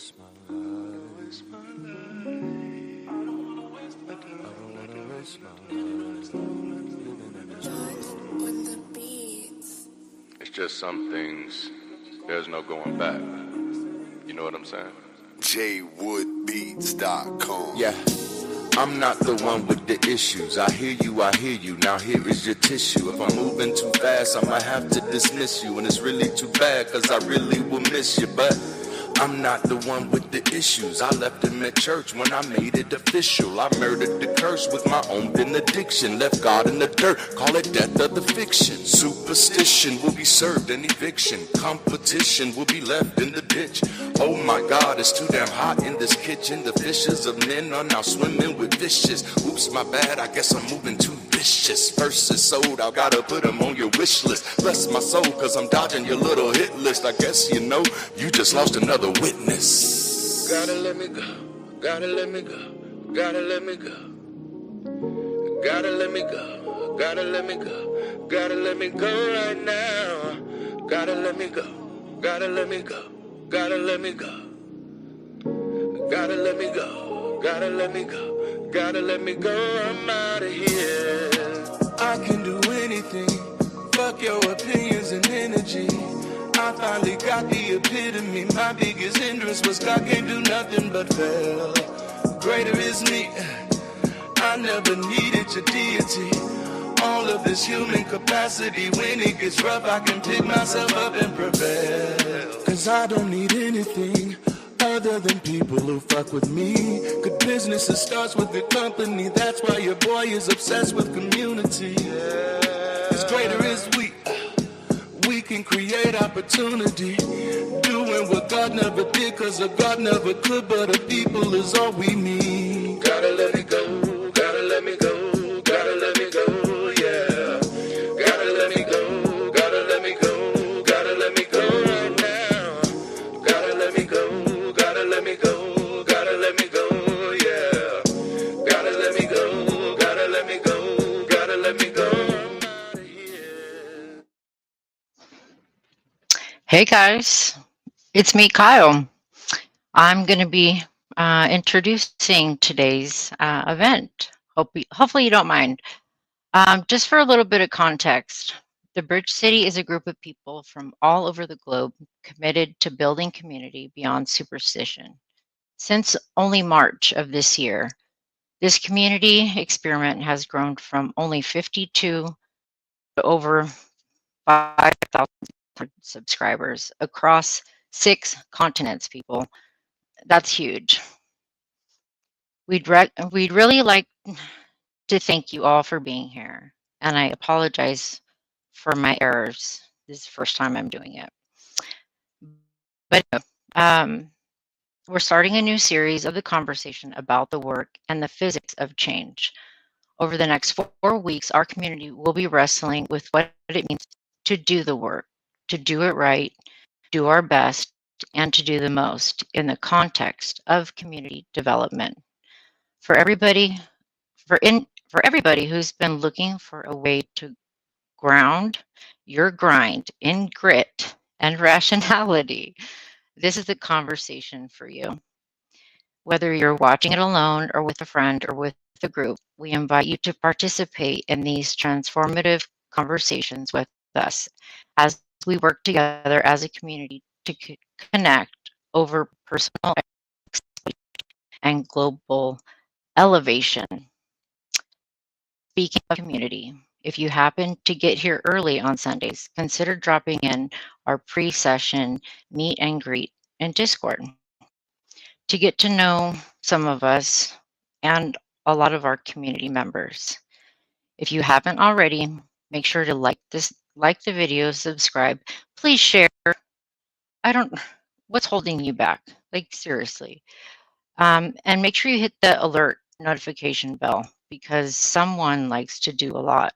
waste my life. I don't wanna waste my time. I don't wanna waste my life. Living in this world. When the beats. It's just some things, there's no going back. You know what I'm saying? jwoodbeats.com. Yeah, I'm not the one with the issues. I hear you. Now here is your tissue. If I'm moving too fast, I might have to dismiss you. And it's really too bad, cause I really will miss you. But I'm not the one with the issues. I left him at church when I made it official. I murdered the curse with my own benediction. Left God in the dirt, call it death of the fiction. Superstition will be served an eviction. Competition will be left in the ditch. Oh my God, it's too damn hot in this kitchen. The fishes of men are now swimming with fishes. Oops, my bad, I guess I'm moving too vicious. Verses sold, I gotta put them on your wish list. Bless my soul, cause I'm dodging your little hit list. I guess you know, you just lost another witness. Gotta let me go, gotta let me go, gotta let me go. Gotta let me go, gotta let me go, gotta let me go right now. Gotta let me go, gotta let me go, gotta let me go. Gotta let me go, gotta let me go, gotta let me go, I'm out of here. I can do anything, fuck your opinions and energy. I finally got the epitome. My biggest hindrance was God can't do nothing but fail. Greater is me, I never needed your deity. All of this human capacity, when it gets rough, I can pick myself up and prevail. Cause I don't need anything other than people who fuck with me. Good business, it starts with good company. That's why your boy is obsessed with community. Cause greater is we can create opportunity. Doing what God never did, cause a God never could, but a people is all we need. Gotta let me go, gotta let me go, gotta let me go, yeah. Gotta let me go, gotta let me go, gotta let me go right now. Gotta let me go, gotta let me go, gotta let me go, yeah. Gotta let me go, gotta let me go, gotta let me go. I'm out of here. Hey guys, it's me, Kyle. I'm going to be introducing today's event. Hopefully you don't mind. Just for a little bit of context, the Bridge City is a group of people from all over the globe committed to building community beyond superstition. Since only March of this year, this community experiment has grown from only 52 to over 5,000 subscribers across 6 continents, people. That's huge. We'd really like to thank you all for being here, and I apologize for my errors. This is the first time I'm doing it. But we're starting a new series of the conversation about the work and the physics of change. Over the next 4 weeks, our community will be wrestling with what it means to do the work, to do it right, do our best, and to do the most in the context of community development. For everybody who's been looking for a way to ground your grind in grit and rationality, this is the conversation for you. Whether you're watching it alone or with a friend or with a group, we invite you to participate in these transformative conversations with us as we work together as a community to connect over personal and global elevation. Speaking of community, if you happen to get here early on Sundays, consider dropping in our pre-session meet and greet in Discord to get to know some of us and a lot of our community members. If you haven't already, make sure to like the video, subscribe, please share. What's holding you back? Like seriously. And make sure you hit the alert notification bell because someone likes to do a lot.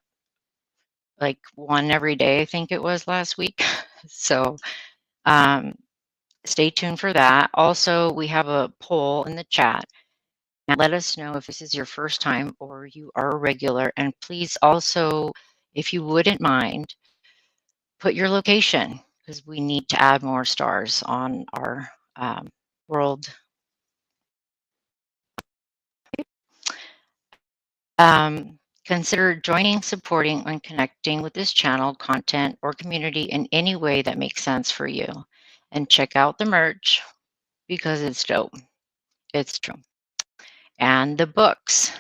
Like one every day, I think it was last week. So stay tuned for that. Also, we have a poll in the chat. And let us know if this is your first time or you are a regular. And please also, if you wouldn't mind, put your location because we need to add more stars on our world. Consider joining, supporting, and connecting with this channel, content, or community in any way that makes sense for you. And check out the merch because it's dope. It's true. And the books.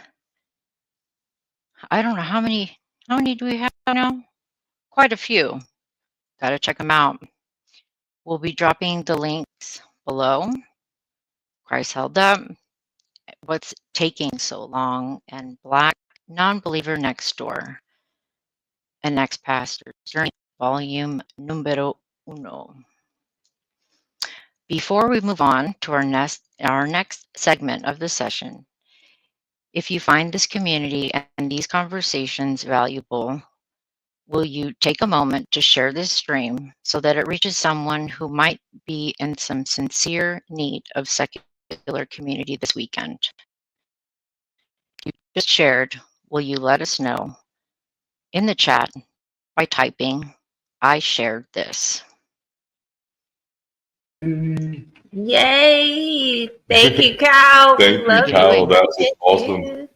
I don't know how many do we have now? Quite a few. Gotta check them out. We'll be dropping the links below. Christ held up. What's taking so long? And Black Non-Believer Next Door. And Ex-Pastor Darante Volume Numero Uno. Before we move on to our next segment of the session, if you find this community and these conversations valuable, will you take a moment to share this stream so that it reaches someone who might be in some sincere need of secular community this weekend? You just shared, will you let us know in the chat by typing, I shared this. Yay! Thank you, Kyle. Thank you, Kyle. That's awesome.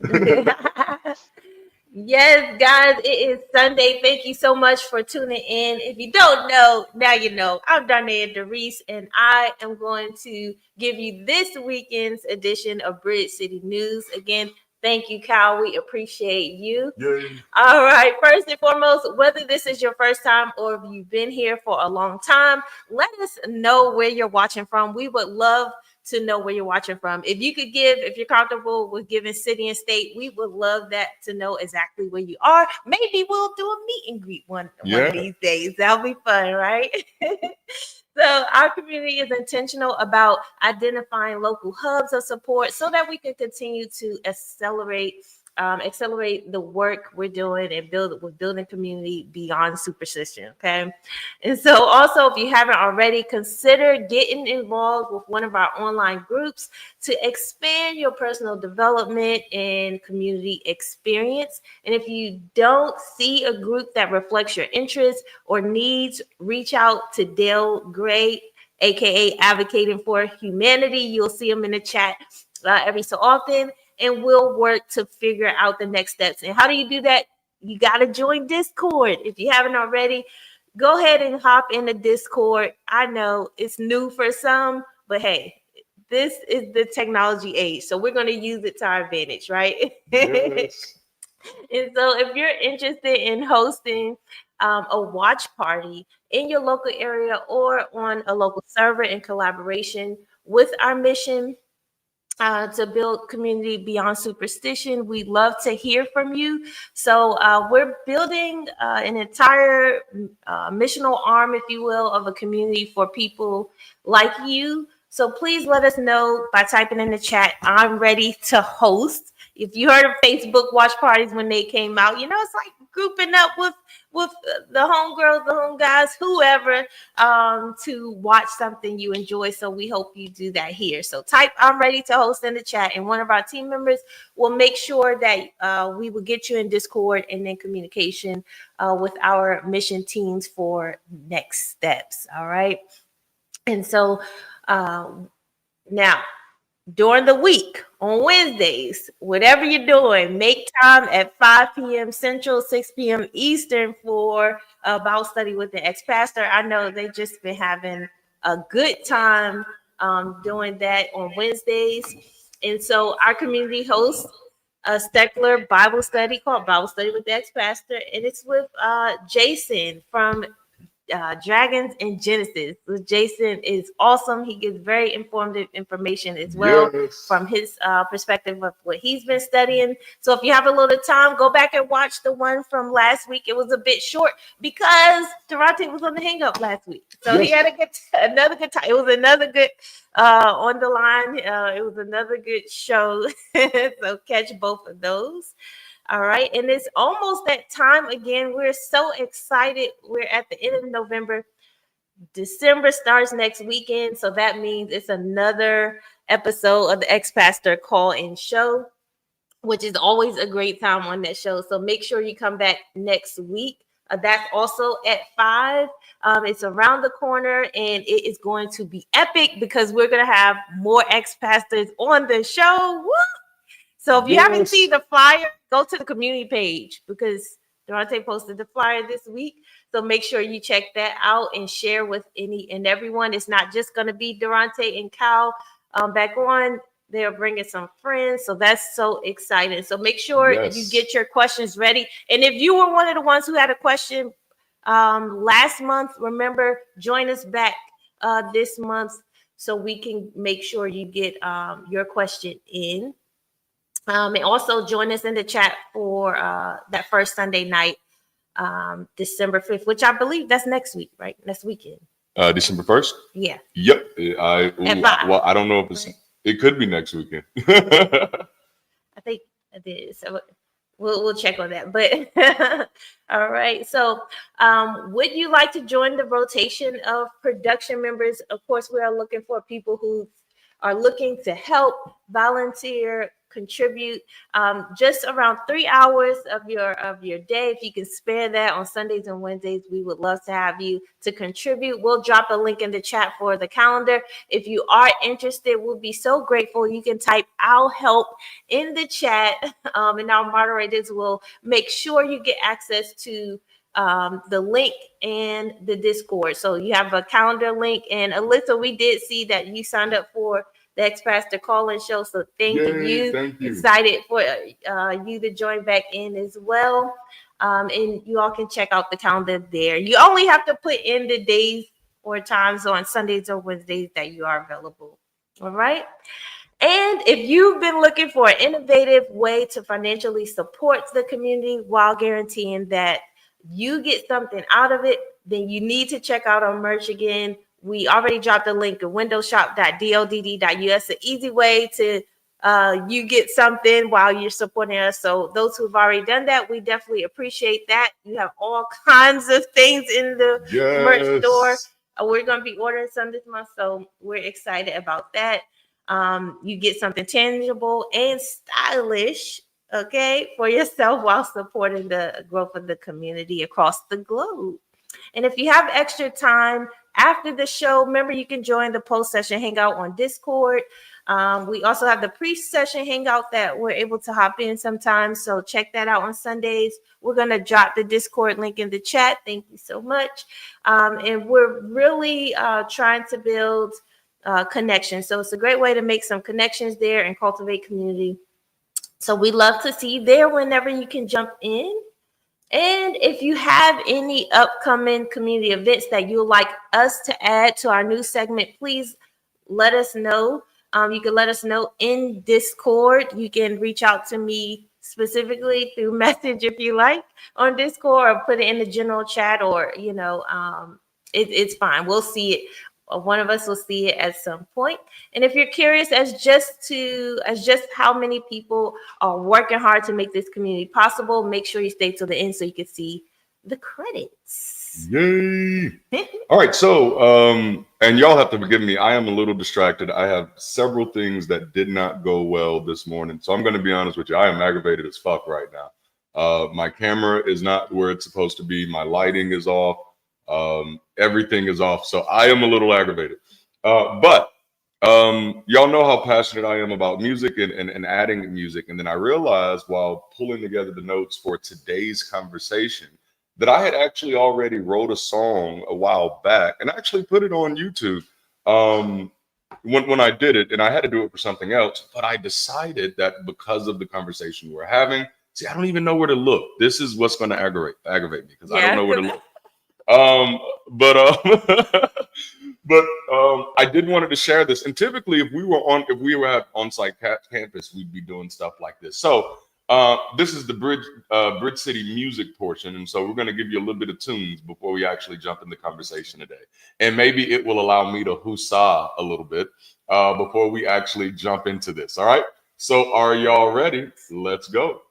Yes, guys, it is Sunday. Thank you so much for tuning in. If you don't know, now you know. I'm Darnaya Darice, and I am going to give you this weekend's edition of BridgeCity News. Again, thank you, Kyle. We appreciate you. Yay. All right. First and foremost, whether this is your first time or if you've been here for a long time, let us know where you're watching from. We would love to know where you're watching from. If you could give, if you're comfortable with giving city and state, we would love that to know exactly where you are. Maybe we'll do a meet and greet one of these days. That'll be fun, right? So our community is intentional about identifying local hubs of support so that we can continue to accelerate the work we're doing and building community beyond superstition. Okay. And so also, if you haven't already, consider getting involved with one of our online groups to expand your personal development and community experience. And if you don't see a group that reflects your interests or needs, reach out to Dale Gray, aka Advocating for Humanity. You'll see him in the chat every so often, and we'll work to figure out the next steps. And how do you do that? You got to join Discord. If you haven't already, go ahead and hop into Discord. I know it's new for some, but hey, this is the technology age, so we're going to use it to our advantage, right? Yes. And so if you're interested in hosting a watch party in your local area or on a local server in collaboration with our mission to build community beyond superstition, we'd love to hear from you. So we're building an entire missional arm, if you will, of a community for people like you. So please let us know by typing in the chat, I'm ready to host. If you heard of Facebook watch parties when they came out, you know, it's like grouping up with the homegirls, the home guys, whoever, to watch something you enjoy. So we hope you do that here. So type I'm ready to host in the chat, and one of our team members will make sure that we will get you in Discord and then communication with our mission teams for next steps. All right. And so now, during the week on Wednesdays, whatever you're doing, make time at 5 p.m. Central, 6 p.m. Eastern for a Bible study with the ex-pastor. I know they've just been having a good time doing that on Wednesdays. And so our community hosts a secular Bible study called Bible Study with the Ex-Pastor, and it's with Jason from Dragons and Genesis. So Jason is awesome. He gives very informative information as well from his perspective of what he's been studying. So if you have a little time, go back and watch the one from last week. It was a bit short because Darante was on the hang up last week. So he had to get another good time. It was another good on the line. It was another good show. So catch both of those. All right. And it's almost that time again. We're so excited. We're at the end of November. December starts next weekend. So that means it's another episode of the Ex-Pastor call-in show, which is always a great time on that show. So make sure you come back next week That's also at 5. It's around the corner, and it is going to be epic because we're going to have more ex-pastors on the show. Woo! So if you haven't seen the flyer, go to the community page because Darante posted the flyer this week. So make sure you check that out and share with any and everyone. It's not just going to be Darante and Cal back on. They're bringing some friends. So that's so exciting. So make sure you get your questions ready. And if you were one of the ones who had a question last month, remember, join us back this month so we can make sure you get your question in. And also join us in the chat for that first Sunday night, December 5th, which I believe that's next week, right? Next weekend. December 1st? Yeah. Yep. Well, I don't know if it could be next weekend. I think it is. So we'll check on that. But all right. So would you like to join the rotation of production members? Of course, we are looking for people who are looking to help, volunteer, contribute just around 3 hours of your day. If you can spare that on Sundays and Wednesdays, we would love to have you to contribute. We'll drop a link in the chat for the calendar. If you are interested, we'll be so grateful. You can type "I'll help" in the chat, and our moderators will make sure you get access to the link and the Discord. So you have a calendar link. And Alyssa, we did see that you signed up for the Ex-Pastor call-in show. So thank you. Excited for you to join back in as well. And you all can check out the calendar there. You only have to put in the days or times on Sundays or Wednesdays that you are available. All right. And if you've been looking for an innovative way to financially support the community while guaranteeing that you get something out of it, then you need to check out our merch again. We already dropped the link at windowshop.dodd.us, the easy way to you get something while you're supporting us. So those who've already done that, we definitely appreciate that. You have all kinds of things in the merch store. We're going to be ordering some this month, so we're excited about that. You get something tangible and stylish, okay, for yourself while supporting the growth of the community across the globe. And if you have extra time after the show, remember you can join the post-session hangout on Discord. We also have the pre-session hangout that we're able to hop in sometimes. So check that out on Sundays. We're going to drop the Discord link in the chat. Thank you so much. And we're really trying to build connections. So it's a great way to make some connections there and cultivate community. So we love to see you there whenever you can jump in. And if you have any upcoming community events that you would like us to add to our new segment, please let us know. You can let us know in Discord. You can reach out to me specifically through message if you like on Discord, or put it in the general chat, or it's fine. We'll see it. One of us will see it at some point. And if you're curious as just how many people are working hard to make this community possible, make sure you stay till the end so you can see the credits. Yay! All right, so and y'all have to forgive me. I am a little distracted. I have several things that did not go well this morning, so I'm going to be honest with you. I am aggravated as fuck right now. My camera is not where it's supposed to be. My lighting is off. Everything is off, so I am a little aggravated. But y'all know how passionate I am about music and adding music. And then I realized while pulling together the notes for today's conversation that I had actually already wrote a song a while back and actually put it on YouTube when I did it, and I had to do it for something else. But I decided that because of the conversation we're having, see, I don't even know where to look. This is what's going to aggravate me because I don't know where to look. But I did wanted to share this. And typically, if we were at on-site campus, we'd be doing stuff like this. So this is the BridgeCity music portion, and so we're going to give you a little bit of tunes before we actually jump in the conversation today. And maybe it will allow me to huzzah a little bit before we actually jump into this. All right. So are y'all ready? Let's go.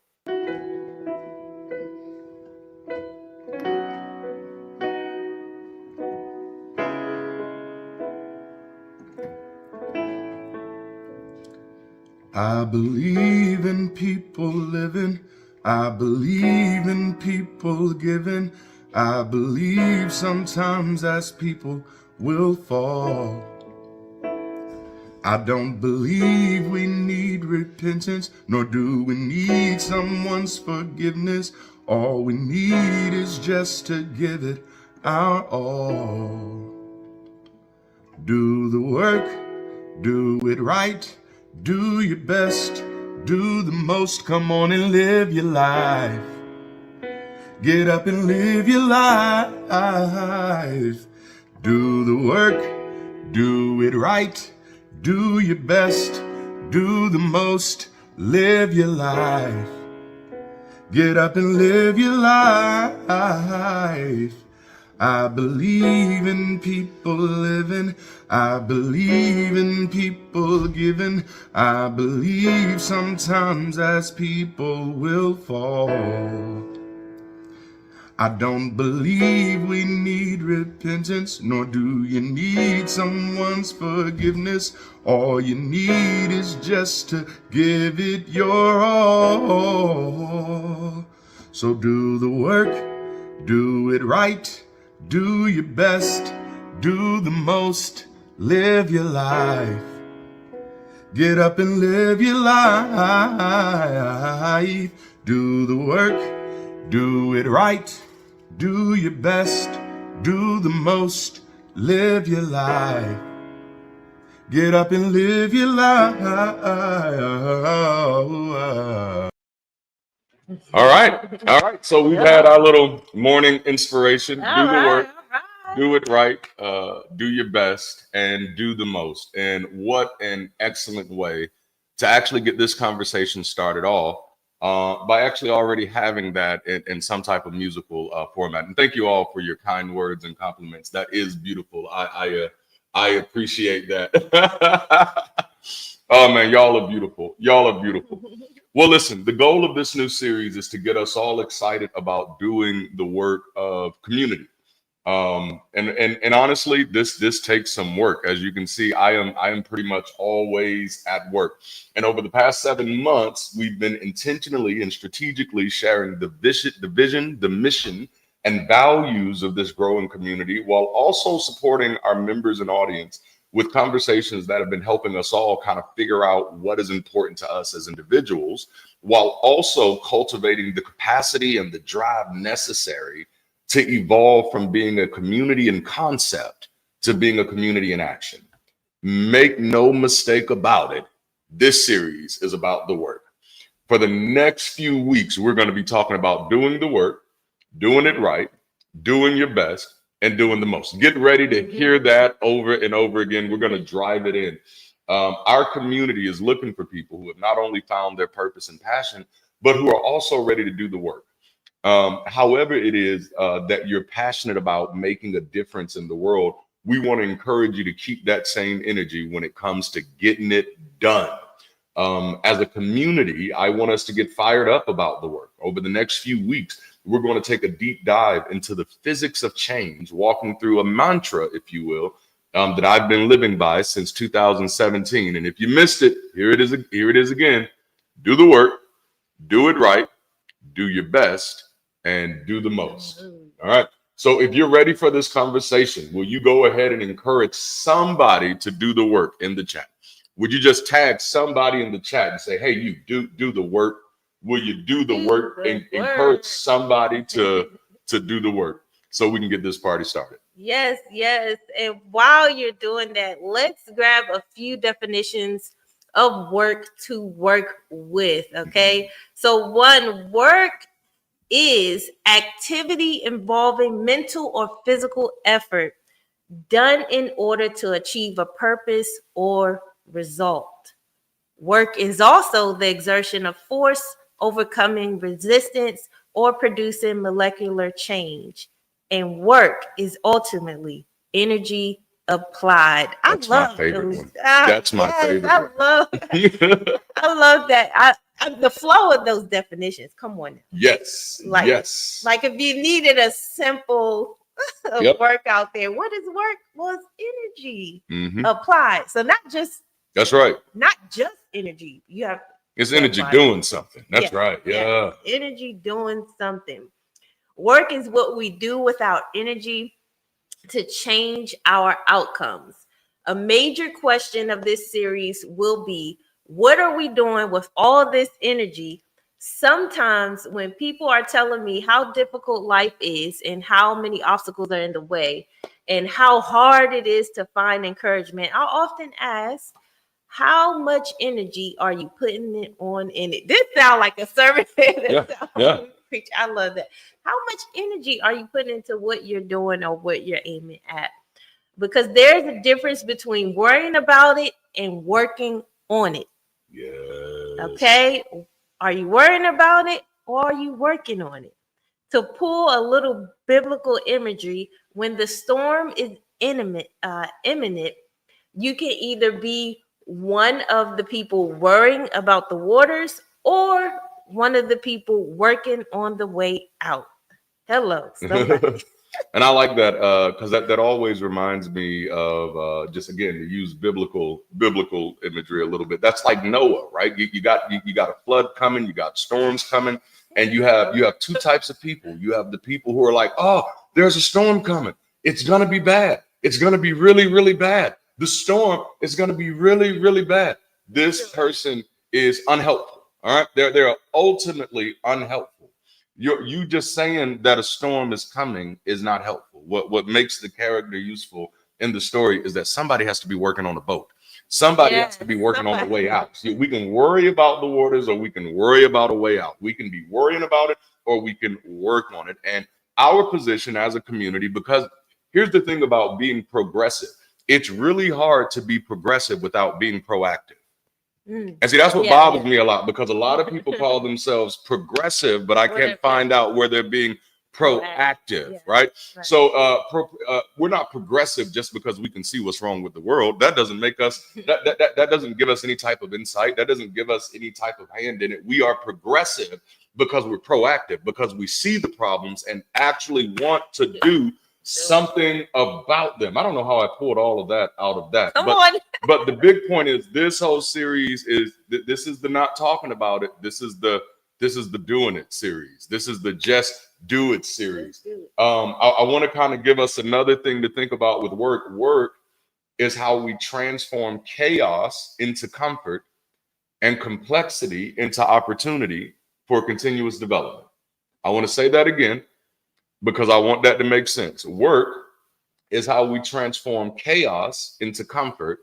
I believe in people living. I believe in people giving. I believe sometimes as people will fall. I don't believe we need repentance, nor do we need someone's forgiveness. All we need is just to give it our all. Do the work, do it right, do your best, do the most. Come on and live your life. Get up and live your life. Do the work, do it right, do your best, do the most. Live your life. Get up and live your life. I believe in people living. I believe in people giving. I believe sometimes as people will fall. I don't believe we need repentance, nor do you need someone's forgiveness. All you need is just to give it your all. So do the work, do it right, do your best, do the most, live your life. Get up and live your life. Do the work, do it right, do your best, do the most, live your life. Get up and live your life. All right. So we've had our little morning inspiration. Do the work, do it right, do your best, and do the most. And what an excellent way to actually get this conversation started off by actually already having that in some type of musical format. And thank you all for your kind words and compliments. That is beautiful. I appreciate that. Oh man, y'all are beautiful. Y'all are beautiful. Well, listen, the goal of this new series is to get us all excited about doing the work of community. And honestly, this takes some work. As you can see, I am pretty much always at work. And over the past 7 months, we've been intentionally and strategically sharing the vision, the mission, and values of this growing community, while also supporting our members and audience with conversations that have been helping us all kind of figure out what is important to us as individuals, while also cultivating the capacity and the drive necessary to evolve from being a community in concept to being a community in action. Make no mistake about it, this series is about the work. For the next few weeks, we're going to be talking about doing the work, doing it right, doing your best, and doing the most. Get ready to hear that over and over again. We're going to drive it in. Our community is looking for people who have not only found their purpose and passion, but who are also ready to do the work. However it is that you're passionate about making a difference in the world, we want to encourage you to keep that same energy when it comes to getting it done. As a community, I want us to get fired up about the work. Over the next few weeks, we're going to take a deep dive into the physics of change, walking through a mantra, if you will, that I've been living by since 2017. And if you missed it, here it is again. Do the work, do it right, do your best, and do the most. All right. So if you're ready for this conversation, will you go ahead and encourage somebody to do the work in the chat? Would you just tag somebody in the chat and say, hey, you do the work? Will you do the work and encourage somebody to do the work so we can get this party started? Yes. And while you're doing that, let's grab a few definitions of work to work with. Okay. So one, work is activity involving mental or physical effort done in order to achieve a purpose or result. Work is also the exertion of force, overcoming resistance, or producing molecular change. And work is ultimately energy applied. That's my favorite one. That's my favorite one. I love that. The flow of those definitions. Come on now. Yes. Like if you needed a simple work out there, what is work? Well, it's energy applied. So that's right. Not just energy. It's energy doing something. That's right. Yeah. Energy doing something. Work is what we do without energy to change our outcomes. A major question of this series will be, what are we doing with all this energy? Sometimes when people are telling me how difficult life is and how many obstacles are in the way and how hard it is to find encouragement, I often ask, how much energy are you putting it on in it? This sounds like a sermon. Yeah. Preach. I love that. How much energy are you putting into what you're doing or what you're aiming at? Because there's a difference between worrying about it and working on it. Yes. Okay. Are you worrying about it or are you working on it? To pull a little biblical imagery, when the storm is imminent, you can either be one of the people worrying about the waters or one of the people working on the way out. Hello, somebody. And I like that because that always reminds me of just again to use biblical imagery a little bit. That's like Noah, right? You got a flood coming, you got storms coming, and you have two types of people. You have the people who are like, oh, there's a storm coming. It's gonna be bad. It's gonna be really, really bad. The storm is gonna be really, really bad. This person is unhelpful. All right, they're ultimately unhelpful. You just saying that a storm is coming is not helpful. What makes the character useful in the story is that somebody has to be working on the boat. Somebody has to be working on the way out. See, we can worry about the waters or we can worry about a way out. We can be worrying about it or we can work on it. And our position as a community, because here's the thing about being progressive. It's really hard to be progressive without being proactive. And see, that's what bothers me a lot, because a lot of people call themselves progressive, but I can't find out where they're being proactive, right? So we're not progressive just because we can see what's wrong with the world. That doesn't make us, that doesn't give us any type of insight. That doesn't give us any type of hand in it. We are progressive because we're proactive, because we see the problems and actually want to do something about them. I don't know how I pulled all of that out of that. But the big point is this whole series is this is the not talking about it. This is the doing it series. This is the just do it series. I want to kind of give us another thing to think about with work. Work is how we transform chaos into comfort and complexity into opportunity for continuous development. I want to say that again, because I want that to make sense. Work is how we transform chaos into comfort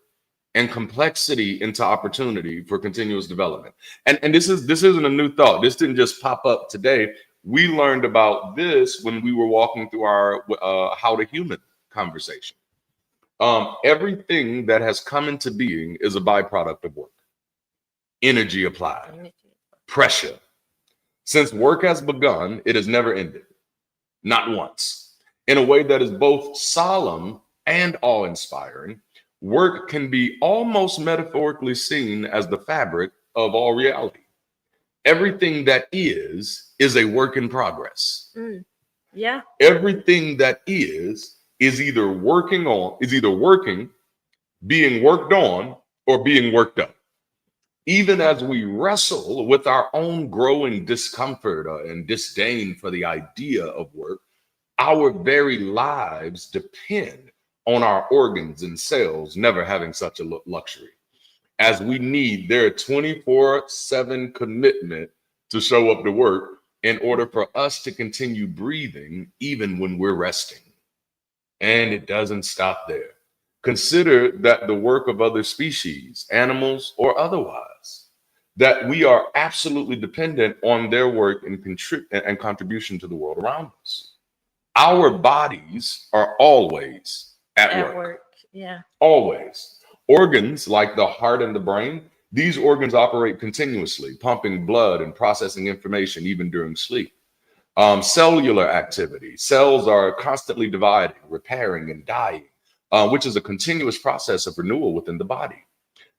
and complexity into opportunity for continuous development. And this isn't a new thought. This didn't just pop up today. We learned about this when we were walking through our How to Human conversation. Everything that has come into being is a byproduct of work. Energy applied, pressure. Since work has begun, it has never ended. Not once. In a way that is both solemn and awe-inspiring, work can be almost metaphorically seen as the fabric of all reality. Everything that is a work in progress. Yeah. Everything that is either working, being worked on, or being worked up. Even as we wrestle with our own growing discomfort and disdain for the idea of work, our very lives depend on our organs and cells never having such a luxury, as we need their 24/7 commitment to show up to work in order for us to continue breathing even when we're resting. And it doesn't stop there. Consider that the work of other species, animals or otherwise, that we are absolutely dependent on their work and contribution to the world around us. Our bodies are always at work. Yeah. Always. Organs like the heart and the brain, these organs operate continuously, pumping blood and processing information even during sleep. Cellular activity. Cells are constantly dividing, repairing, and dying, which is a continuous process of renewal within the body.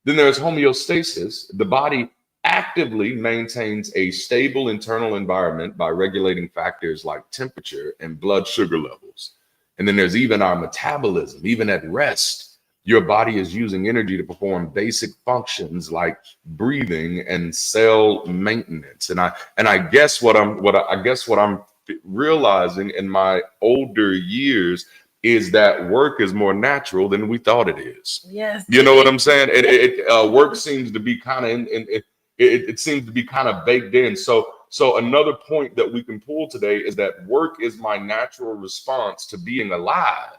Then there's homeostasis. The body actively maintains a stable internal environment by regulating factors like temperature and blood sugar levels. And then there's even our metabolism. Even at rest, your body is using energy to perform basic functions like breathing and cell maintenance. And I guess what I'm realizing in my older years is that work is more natural than we thought it is. Yes. You know what I'm saying? Work seems to be kind of it seems to be kind of baked in. So another point that we can pull today is that work is my natural response to being alive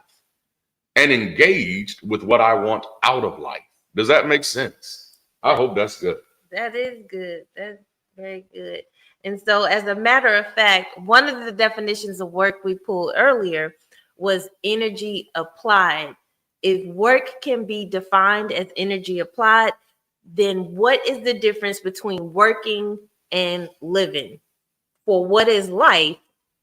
and engaged with what I want out of life. Does that make sense? I hope that's good. That is good. That's very good. And so, as a matter of fact, one of the definitions of work we pulled earlier was energy applied. If work can be defined as energy applied, then what is the difference between working and living? For what is life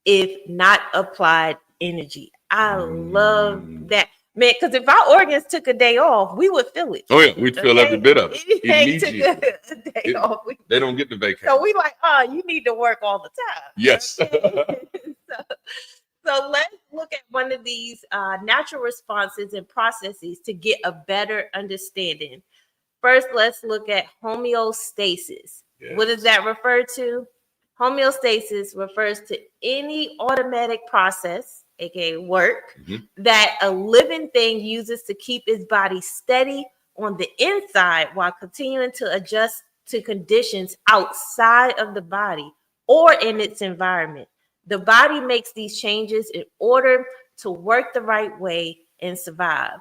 if not applied energy? I love that. Man, because if our organs took a day off, we would feel it. Oh yeah, we'd feel every bit of it. Anything took a day off. They don't get the vacation. So we like, oh, you need to work all the time. Yes. Okay? So let's look at one of these natural responses and processes to get a better understanding. First, let's look at homeostasis. Yes. What does that refer to? Homeostasis refers to any automatic process, aka work, that a living thing uses to keep its body steady on the inside while continuing to adjust to conditions outside of the body or in its environment. The body makes these changes in order to work the right way and survive.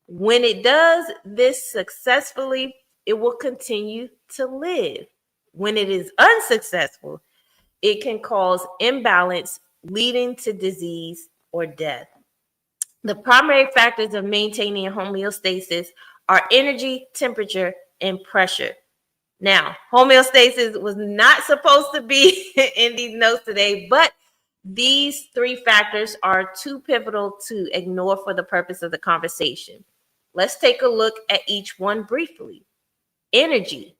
When it does this successfully, it will continue to live. When it is unsuccessful, it can cause imbalance, leading to disease or death. The primary factors of maintaining homeostasis are energy, temperature, and pressure. Now, homeostasis was not supposed to be in these notes today, but these three factors are too pivotal to ignore for the purpose of the conversation. Let's take a look at each one briefly. Energy.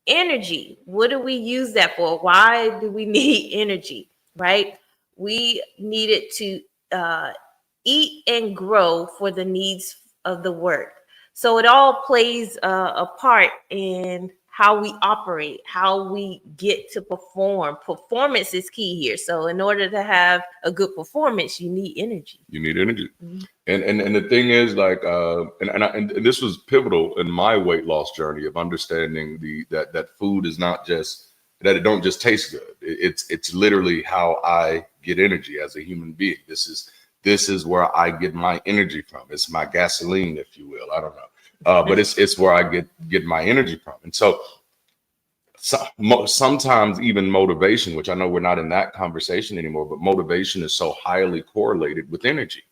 Energy. What do we use that for? Why do we need energy, right? We need it to eat and grow for the needs of the work. So it all plays a part in how we operate, how we get to perform. Performance is key here. So in order to have a good performance, you need energy. You need energy. And the thing is, like, and this was pivotal in my weight loss journey of understanding that food is not just that it don't just taste good. It's literally how I get energy as a human being. This is where I get my energy from. It's my gasoline, if you will. I don't know, but it's where I get my energy from. And so sometimes even motivation, which I know we're not in that conversation anymore, but motivation is so highly correlated with energy.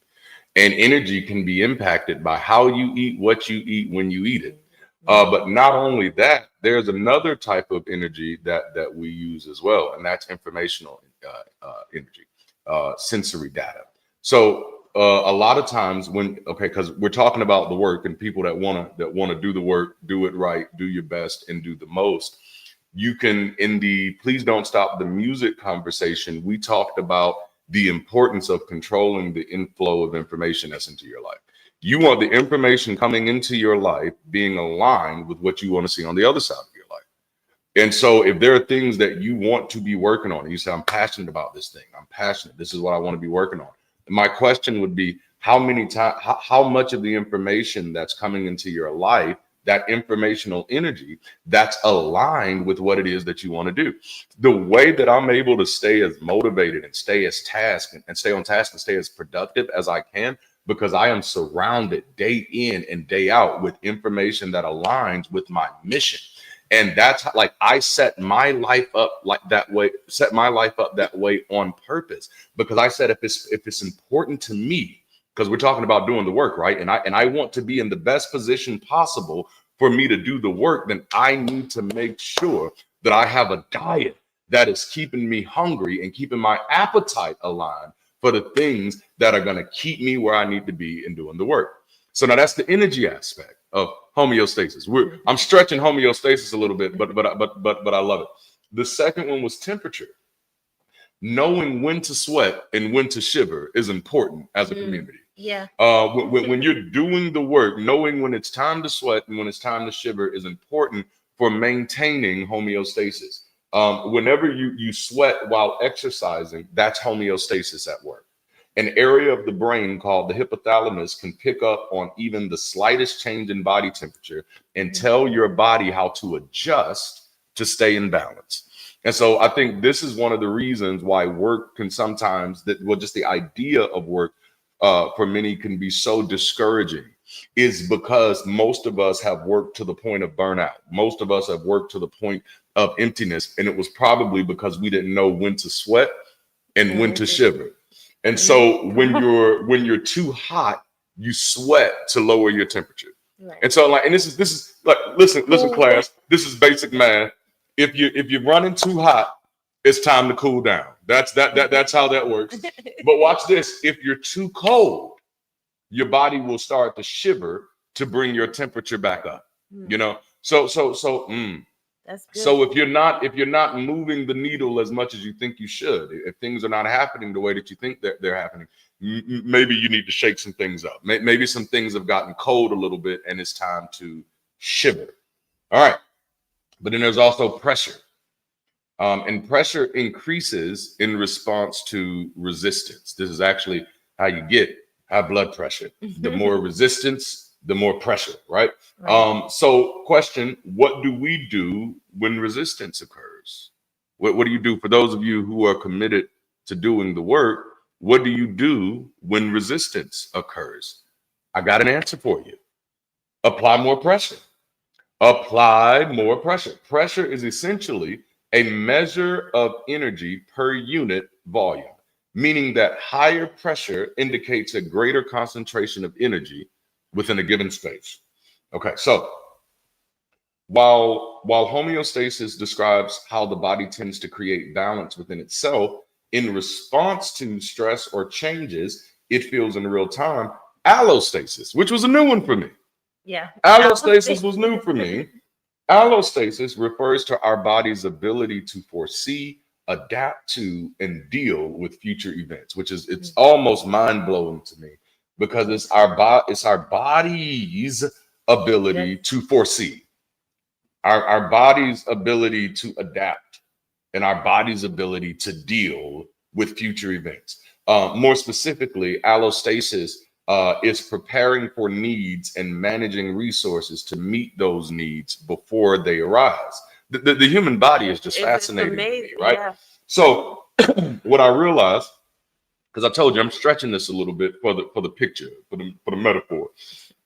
And energy can be impacted by how you eat, what you eat, when you eat it. But not only that, there's another type of energy that we use as well, and that's informational energy, sensory data. So a lot of times because we're talking about the work and people that want to do the work, do it right, do your best, and do the most. You can, in the Please Don't Stop the Music conversation, we talked about the importance of controlling the inflow of information that's into your life. You want the information coming into your life being aligned with what you want to see on the other side of your life. And so if there are things that you want to be working on, and you say, I'm passionate about this thing, I'm passionate, this is what I want to be working on. My question would be, how much of the information that's coming into your life, that informational energy, that's aligned with what it is that you want to do. The way that I'm able to stay as motivated and stay as task and stay on task and stay as productive as I can, because I am surrounded day in and day out with information that aligns with my mission. And that's like I set my life up like that way, on purpose, because I said, if it's important to me, because we're talking about doing the work, right? And I want to be in the best position possible for me to do the work, then I need to make sure that I have a diet that is keeping me hungry and keeping my appetite aligned for the things that are going to keep me where I need to be in doing the work. So now that's the energy aspect of homeostasis. I'm stretching homeostasis a little bit, but I love it. The second one was temperature. Knowing when to sweat and when to shiver is important as a community. Yeah. When you're doing the work, knowing when it's time to sweat and when it's time to shiver is important for maintaining homeostasis. Whenever you sweat while exercising, that's homeostasis at work. An area of the brain called the hypothalamus can pick up on even the slightest change in body temperature and tell your body how to adjust to stay in balance. And so I think this is one of the reasons why work can sometimes, just the idea of work for many can be so discouraging, is because most of us have worked to the point of burnout. Most of us have worked to the point of emptiness. And it was probably because we didn't know when to sweat and when to shiver. And so when you're too hot, you sweat to lower your temperature. Right. And so and this is like, listen, class, this is basic math. If you're running too hot, it's time to cool down. That's how that works. But watch this. If you're too cold, your body will start to shiver to bring your temperature back up. You know, so that's good. So if you're not moving the needle as much as you think you should, if things are not happening the way that you think that they're happening, maybe you need to shake some things up. Maybe some things have gotten cold a little bit and it's time to shiver. All right. But then there's also pressure. And pressure increases in response to resistance. This is actually how you get high blood pressure. The more resistance, the more pressure, right? So question, what do we do when resistance occurs? What do you do? For those of you who are committed to doing the work, what do you do when resistance occurs? I got an answer for you. Apply more pressure. Apply more pressure. Pressure is essentially a measure of energy per unit volume, meaning that higher pressure indicates a greater concentration of energy within a given space. Okay, so while homeostasis describes how the body tends to create balance within itself, in response to stress or changes it feels in real time, allostasis, which was a new one for me. Yeah. Allostasis was new for me. Allostasis refers to our body's ability to foresee, adapt to, and deal with future events, which is, it's almost mind-blowing to me, because it's our body's ability to foresee, our body's ability to adapt, and our body's ability to deal with future events. More specifically, allostasis is preparing for needs and managing resources to meet those needs before they arise. The human body is just fascinating to me, right? Yeah. So what I realized, because I told you I'm stretching this a little bit for the picture, for the metaphor.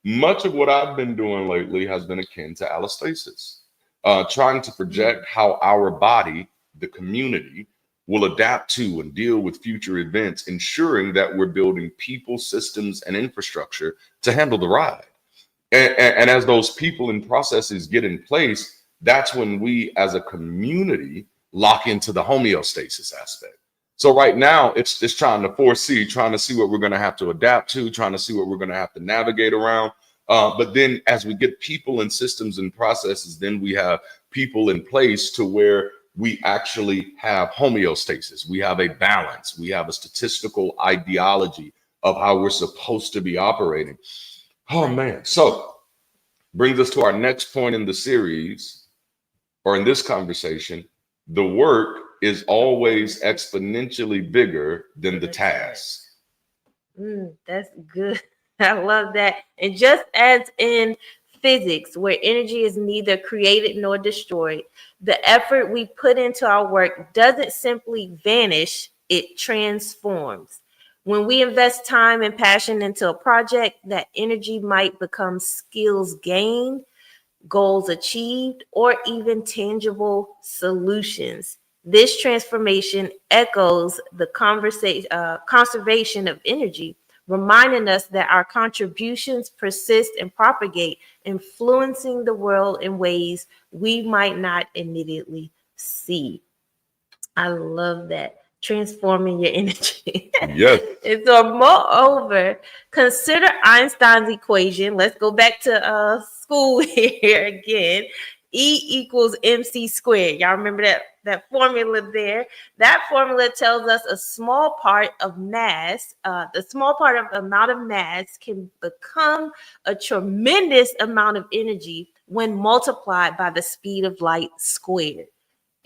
Much of what I've been doing lately has been akin to allostasis, trying to project how our body, the community, will adapt to and deal with future events, ensuring that we're building people, systems, and infrastructure to handle the ride. And as those people and processes get in place, that's when we as a community lock into the homeostasis aspect. So right now it's trying to foresee, trying to see what we're going to have to adapt to, trying to see what we're going to have to navigate around. But then as we get people and systems and processes, then we have people in place to where we actually have homeostasis. We have a balance. We have a statistical ideology of how we're supposed to be operating. Oh man. So brings us to our next point in the series, or in this conversation. The work is always exponentially bigger than the task. That's good. I love that. And just as in physics, where energy is neither created nor destroyed, the effort we put into our work doesn't simply vanish, it transforms. When we invest time and passion into a project, that energy might become skills gained, goals achieved, or even tangible solutions. This transformation echoes the conservation of energy, reminding us that our contributions persist and propagate, influencing the world in ways we might not immediately see. I love that. Transforming your energy. Yes. And so moreover, consider Einstein's equation. Let's go back to school here again. E equals MC squared. Y'all remember that formula there? That formula tells us a small part of mass, the small part of the amount of mass can become a tremendous amount of energy when multiplied by the speed of light squared.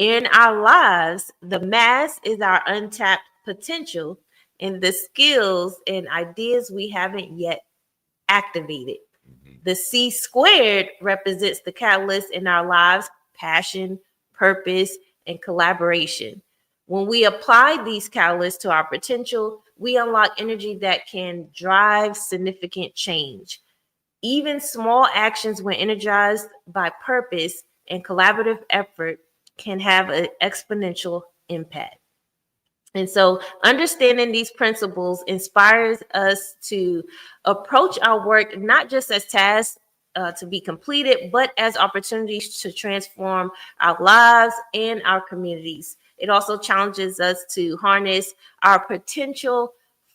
In our lives, the mass is our untapped potential and the skills and ideas we haven't yet activated. The C squared represents the catalyst in our lives: passion, purpose, and collaboration. When we apply these catalysts to our potential, we unlock energy that can drive significant change. Even small actions, when energized by purpose and collaborative effort, can have an exponential impact. And so, understanding these principles inspires us to approach our work not just as tasks to be completed, but as opportunities to transform our lives and our communities. It also challenges us to harness our potential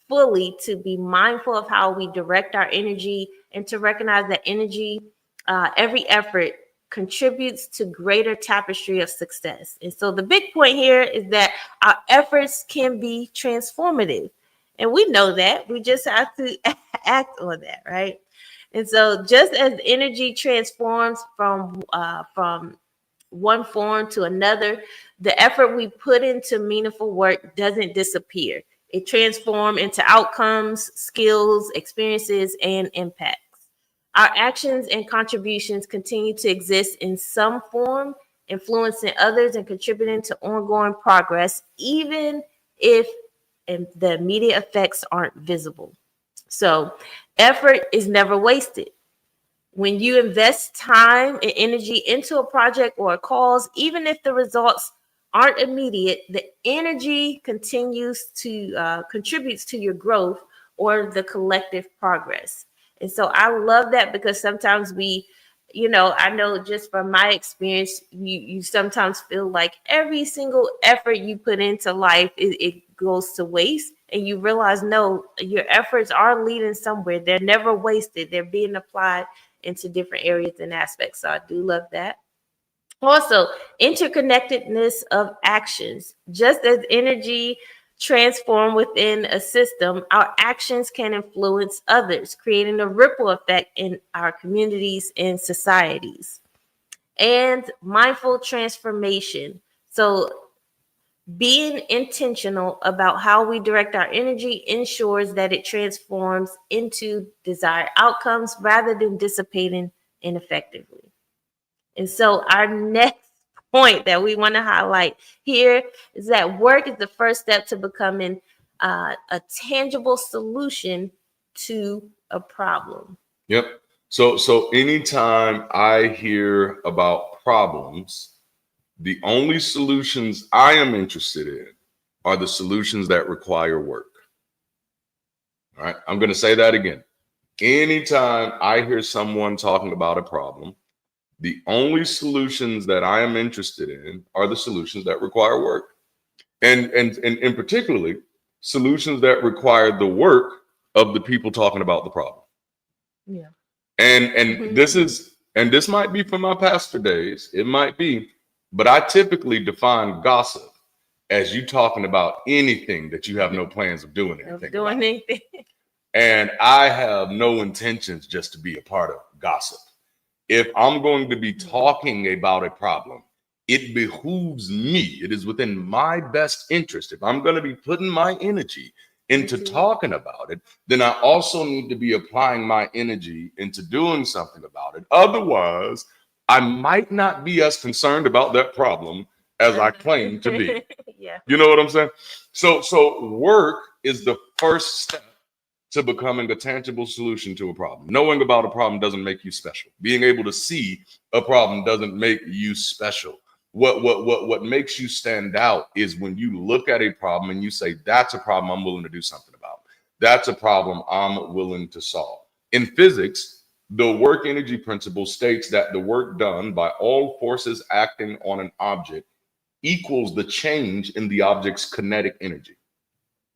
fully, to be mindful of how we direct our energy, and to recognize that every effort contributes to greater tapestry of success. And so the big point here is that our efforts can be transformative. And we know that. We just have to act on that, right? And so just as energy transforms from one form to another, the effort we put into meaningful work doesn't disappear. It transforms into outcomes, skills, experiences, and impact. Our actions and contributions continue to exist in some form, influencing others and contributing to ongoing progress, even if the immediate effects aren't visible. So, effort is never wasted. When you invest time and energy into a project or a cause, even if the results aren't immediate, the energy continues to contributes to your growth or the collective progress. And so I love that, because sometimes I know just from my experience, you sometimes feel like every single effort you put into life, it goes to waste. And you realize, no, your efforts are leading somewhere. They're never wasted. They're being applied into different areas and aspects. So I do love that. Also, interconnectedness of actions. Just as energy transform within a system, our actions can influence others, creating a ripple effect in our communities and societies. And mindful transformation. So being intentional about how we direct our energy ensures that it transforms into desired outcomes rather than dissipating ineffectively. And so our next point that we want to highlight here is that work is the first step to becoming a tangible solution to a problem. Yep. So anytime I hear about problems, the only solutions I am interested in are the solutions that require work. All right. I'm going to say that again. Anytime I hear someone talking about a problem, the only solutions that I am interested in are the solutions that require work. And particularly solutions that require the work of the people talking about the problem. Yeah. And this might be from my pastor days. It might be, but I typically define gossip as you talking about anything that you have no plans of doing anything. And I have no intentions just to be a part of gossip. If I'm going to be talking about a problem, it behooves me. It is within my best interest. If I'm going to be putting my energy into talking about it, then I also need to be applying my energy into doing something about it. Otherwise, I might not be as concerned about that problem as I claim to be. Yeah. You know what I'm saying? So work is the first step to becoming a tangible solution to a problem. Knowing about a problem doesn't make you special. Being able to see a problem doesn't make you special. What makes you stand out is when you look at a problem and you say, that's a problem I'm willing to do something about. That's a problem I'm willing to solve. In physics, the work energy principle states that the work done by all forces acting on an object equals the change in the object's kinetic energy.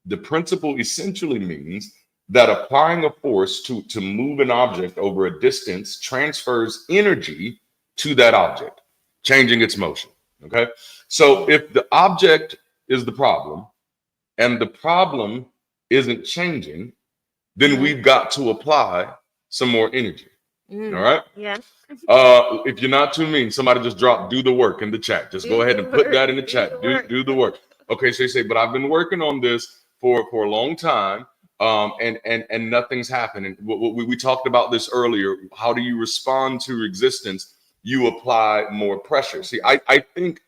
The principle essentially means that applying a force to move an object over a distance transfers energy to that object, changing its motion. Okay. So if the object is the problem and the problem isn't changing, then we've got to apply some more energy. All right. Yeah. If you're not too mean, somebody just drop "do the work" in the chat. Just go ahead and put that in the chat. Do the work. Okay, so you say, but I've been working on this for a long time, and nothing's happening. We talked about this earlier. How do you respond to resistance? You apply more pressure. See, I think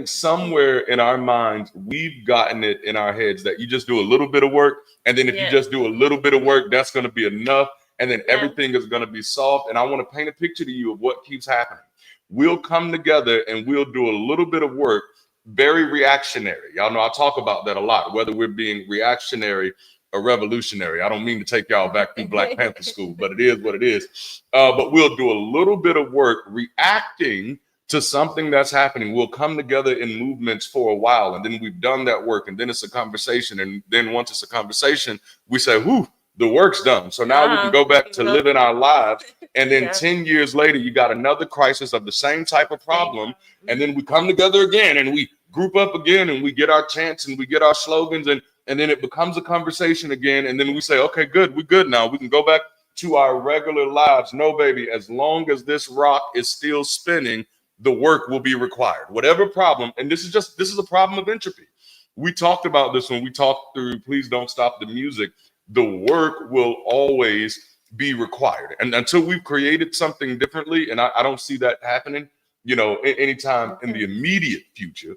somewhere in our minds we've gotten it in our heads that you just do a little bit of work, and then if you just do a little bit of work, that's going to be enough. And then everything is going to be solved. And I want to paint a picture to you of what keeps happening. We'll come together and we'll do a little bit of work, very reactionary. Y'all know I talk about that a lot, whether we're being reactionary or revolutionary. I don't mean to take y'all back through Black Panther school, but it is what it is. But we'll do a little bit of work reacting to something that's happening. We'll come together in movements for a while, and then we've done that work, and then it's a conversation. And then once it's a conversation, we say, whew, the work's done. So now we can go back to living our lives. And then 10 years later, you got another crisis of the same type of problem. And then we come together again and we group up again and we get our chants and we get our slogans. And then it becomes a conversation again. And then we say, okay, good. We're good now. We can go back to our regular lives. No, baby, as long as this rock is still spinning, the work will be required. Whatever problem. And this is a problem of entropy. We talked about this when we talked through Please Don't Stop the Music. The work will always be required. And until we've created something differently, and I don't see that happening, anytime in the immediate future,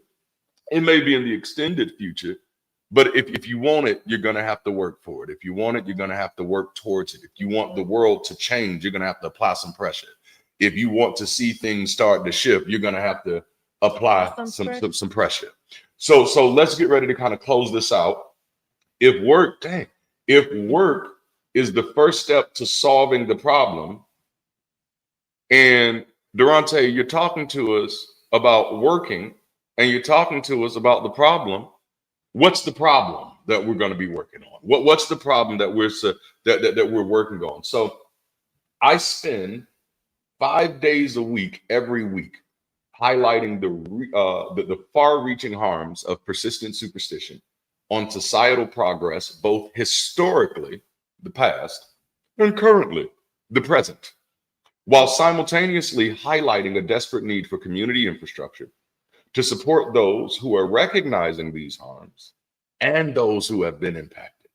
it may be in the extended future, but if you want it, you're going to have to work for it. If you want it, you're going to have to work towards it. If you want the world to change, you're going to have to apply some pressure. If you want to see things start to shift, you're going to have to apply some pressure. So let's get ready to kind of close this out. If work is the first step to solving the problem, and Darante, you're talking to us about working, and you're talking to us about the problem. What's the problem that we're going to be working on? What's the problem that we're working on? So I spend 5 days a week, every week, highlighting the far-reaching harms of persistent superstition on societal progress, both historically, the past, and currently, the present, while simultaneously highlighting a desperate need for community infrastructure to support those who are recognizing these harms and those who have been impacted.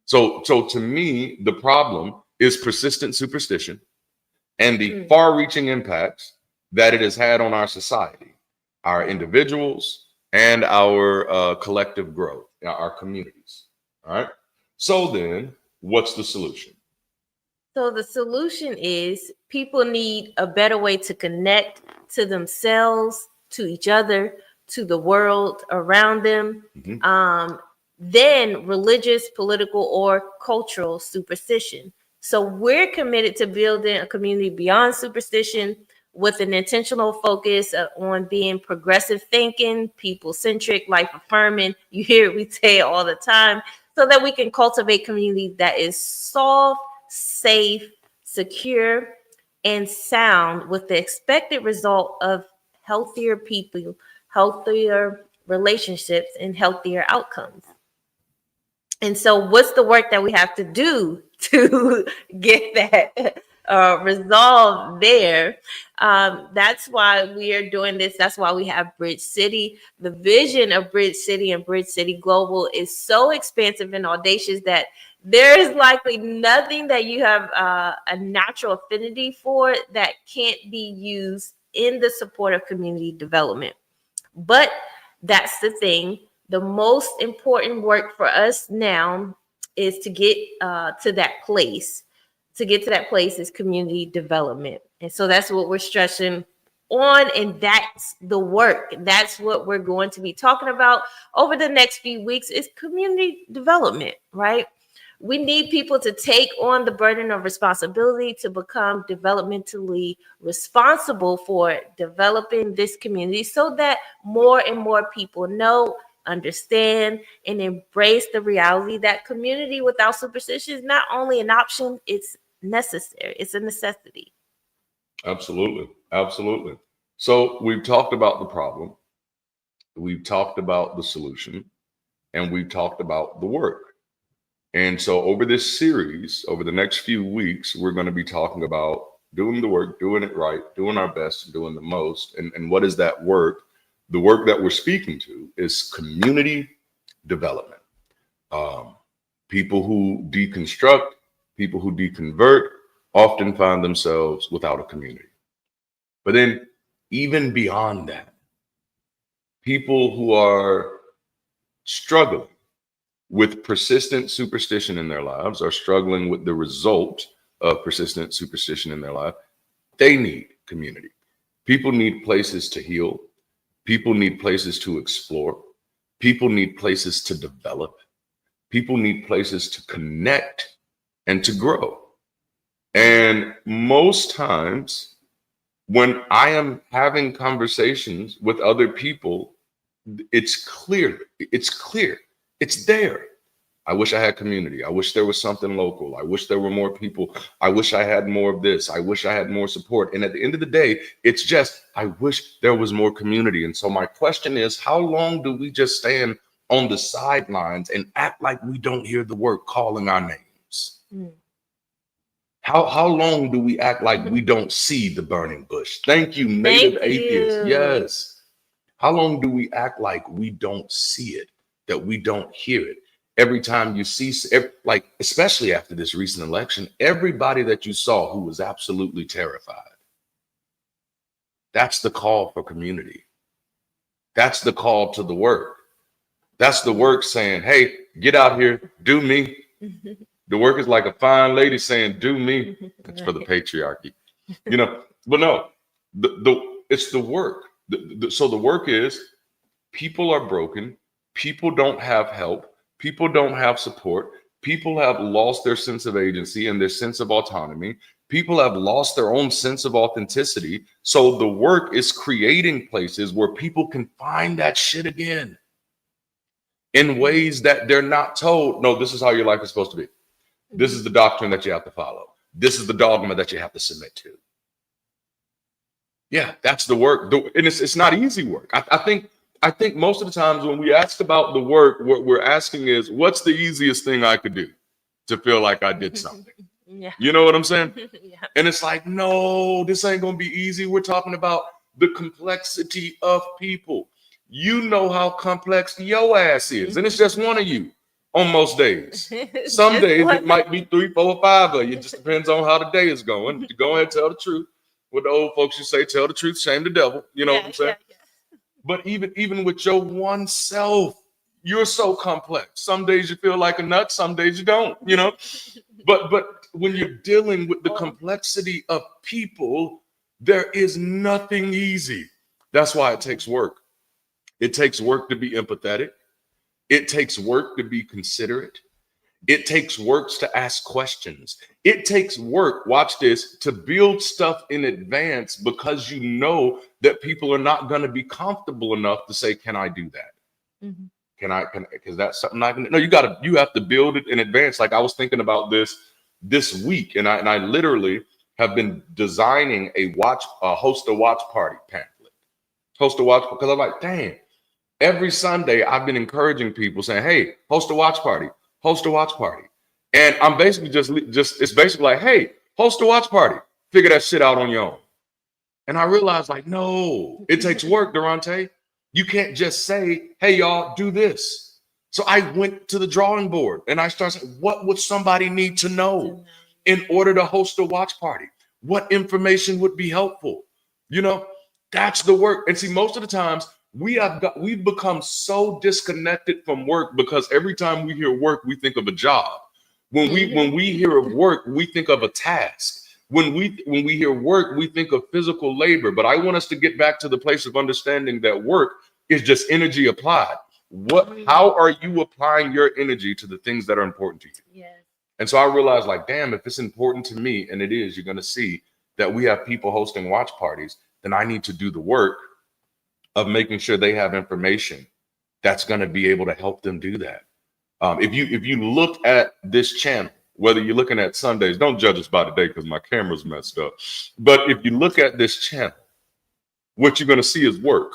So to me, the problem is persistent superstition and the far-reaching impacts that it has had on our society, our individuals, and our collective growth, our communities. All right. So then, what's the solution? So the solution is people need a better way to connect to themselves, to each other, to the world around them, than religious, political, or cultural superstition. So we're committed to building a community beyond superstition with an intentional focus on being progressive thinking, people-centric, life-affirming. You hear it, we say it all the time, so that we can cultivate community that is soft, safe, secure, and sound, with the expected result of healthier people, healthier relationships, and healthier outcomes. And so what's the work that we have to do to get that resolved there? That's why we are doing this. That's why we have BridgeCity. The vision of BridgeCity and BridgeCity Global is so expansive and audacious that there is likely nothing that you have a natural affinity for that can't be used in the support of community development. But that's the thing. The most important work for us now is to get to that place. To get to that place is community development. And so that's what we're stressing on, and that's the work. That's what we're going to be talking about over the next few weeks is community development, right? We need people to take on the burden of responsibility to become developmentally responsible for developing this community so that more and more people know, understand, and embrace the reality that community without superstition is not only an option, it's necessary. It's a necessity. Absolutely. Absolutely. So we've talked about the problem, we've talked about the solution, and we've talked about the work. And so over this series, over the next few weeks, we're going to be talking about doing the work, doing it right, doing our best, doing the most. And what is that work? The work that we're speaking to is community development. People who deconstruct, people who deconvert often find themselves without a community. But then even beyond that, people who are struggling with persistent superstition in their lives, are struggling with the result of persistent superstition in their life, they need community. People need places to heal. People need places to explore. People need places to develop. People need places to connect and to grow. And most times when I am having conversations with other people, it's clear. It's there. I wish I had community. I wish there was something local. I wish there were more people. I wish I had more of this. I wish I had more support. And at the end of the day, it's just, I wish there was more community. And so my question is, how long do we just stand on the sidelines and act like we don't hear the word calling our names? How long do we act like we don't see the burning bush? Thank you, native atheists. Yes. How long do we act like we don't see it, that we don't hear it? Every time you see, like, especially after this recent election, everybody that you saw who was absolutely terrified. That's the call for community. That's the call to the work. That's the work saying, hey, get out here, do me. The work is like a fine lady saying, do me. That's for the patriarchy, but no, it's the work. So the work is, people are broken. People don't have help. People don't have support. People have lost their sense of agency and their sense of autonomy. People have lost their own sense of authenticity. So the work is creating places where people can find that shit again in ways that they're not told, no, this is how your life is supposed to be. This is the doctrine that you have to follow. This is the dogma that you have to submit to. Yeah, that's the work. And it's not easy work. I think most of the times when we ask about the work, what we're asking is, what's the easiest thing I could do to feel like I did something? Yeah. You know what I'm saying? Yeah. And it's like, no, this ain't going to be easy. We're talking about the complexity of people. You know how complex your ass is. And it's just one of you on most days. Some days it might be 3, 4, or 5 of you. It just depends on how the day is going. To go ahead and tell the truth. What the old folks used to say, tell the truth, shame the devil. You know what I'm saying? Yeah. But even with your one self, you're so complex. Some days you feel like a nut, some days you don't, But when you're dealing with the complexity of people, there is nothing easy. That's why it takes work. It takes work to be empathetic. It takes work to be considerate. It takes work to ask questions. It takes work, watch this, to build stuff in advance because you know that people are not going to be comfortable enough to say, can I do that? Mm-hmm. Because that's something I can, no, you have to build it in advance. Like I was thinking about this week, and I literally have been designing a host a watch party pamphlet. Host a watch, because I'm like, dang, every Sunday I've been encouraging people saying, hey, host a watch party. Host a watch party. And I'm basically just it's basically like, hey, host a watch party. Figure that shit out on your own. And I realized, like, no, it takes work, Darante. You can't just say, hey, y'all, do this. So I went to the drawing board and I started saying, what would somebody need to know in order to host a watch party? What information would be helpful? That's the work. And see, most of the times, we've become so disconnected from work because every time we hear work, we think of a job. When we hear of work, we think of a task. When we hear work, we think of physical labor. But I want us to get back to the place of understanding that work is just energy applied. How are you applying your energy to the things that are important to you? Yes. And so I realized, like, damn, if it's important to me, and it is, you're going to see that we have people hosting watch parties, then I need to do the work of making sure they have information that's going to be able to help them do that. If you look at this channel, whether you're looking at Sundays, don't judge us by today because my camera's messed up. But if you look at this channel, what you're going to see is work.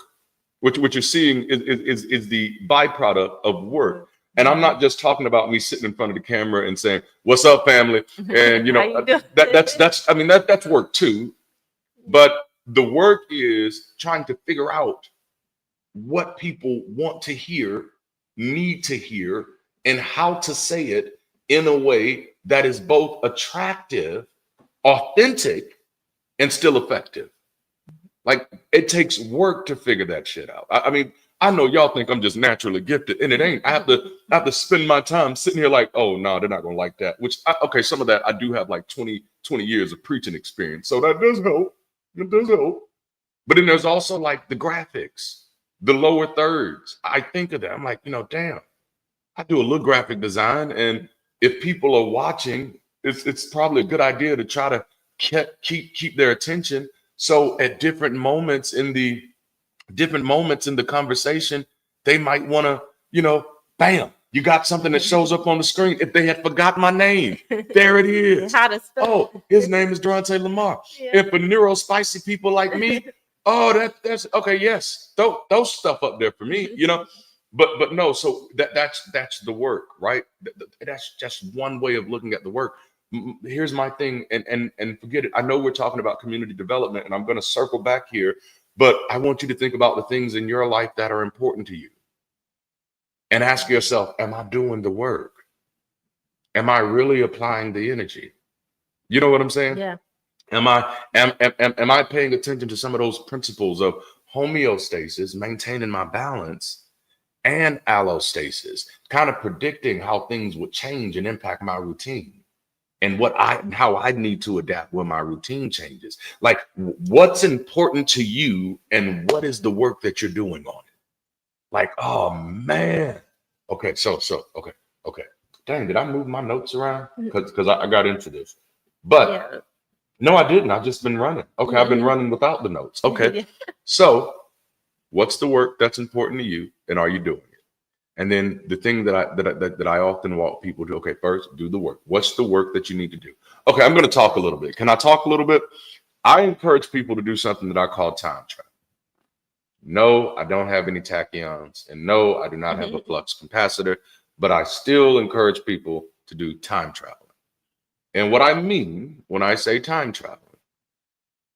What you're seeing is the byproduct of work. And I'm not just talking about me sitting in front of the camera and saying, "What's up, family?" And that's work too. But the work is trying to figure out what people want to hear, need to hear, and how to say it in a way that is both attractive, authentic, and still effective. Like, it takes work to figure that shit out. I mean, I know y'all think I'm just naturally gifted, and it ain't. I have to spend my time sitting here like, oh no, they're not gonna like that. Okay, some of that I do have like 20 years of preaching experience, so that does help. It does help. But then there's also like the graphics, the lower thirds. I think of that. I'm like, damn, I do a little graphic design, and if people are watching, it's probably a good idea to try to keep their attention. So at different moments in the conversation, they might want to, bam, you got something that shows up on the screen. If they had forgot my name, there it is. How to spell? Oh, his name is DaranteLaMar. Yeah. And for neurospicy people like me, oh, that's okay. Yes, those stuff up there for me, But no, so that's the work, right? That's just one way of looking at the work. Here's my thing, and forget it. I know we're talking about community development, and I'm going to circle back here, but I want you to think about the things in your life that are important to you, and ask yourself: am I doing the work? Am I really applying the energy? You know what I'm saying? Yeah. Am I paying attention to some of those principles of homeostasis, maintaining my balance, and allostasis, kind of predicting how things would change and impact my routine, and how I need to adapt when my routine changes? Like, what's important to you, and what is the work that you're doing on it? Like, oh man. Okay, so okay. Dang, did I move my notes around? Because I got into this. But yeah. No, I didn't. I've just been running. Okay, I've been running without the notes. Okay. So what's the work that's important to you, and are you doing it? And then the thing that I often walk people to, okay, first, do the work. What's the work that you need to do? Okay, I'm going to talk a little bit. Can I talk a little bit? I encourage people to do something that I call time travel. No, I don't have any tachyons, and no, I do not have a flux capacitor, but I still encourage people to do time traveling. And what I mean when I say time traveling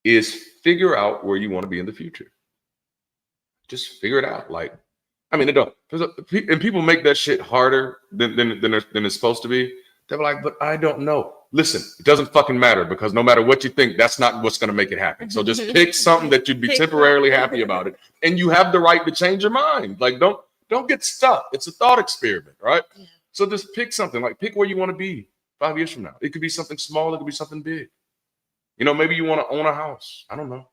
is figure out where you want to be in the future. Just figure it out. Like, I mean, and people make that shit harder than it's supposed to be. They're like, but I don't know. Listen, it doesn't fucking matter, because no matter what you think, that's not what's going to make it happen. So just pick something that you'd be temporarily happy about it, and you have the right to change your mind. Like, don't get stuck. It's a thought experiment, right? Yeah. So just pick something. Like, pick where you want to be 5 years from now. It could be something small. It could be something big. Maybe you want to own a house. I don't know.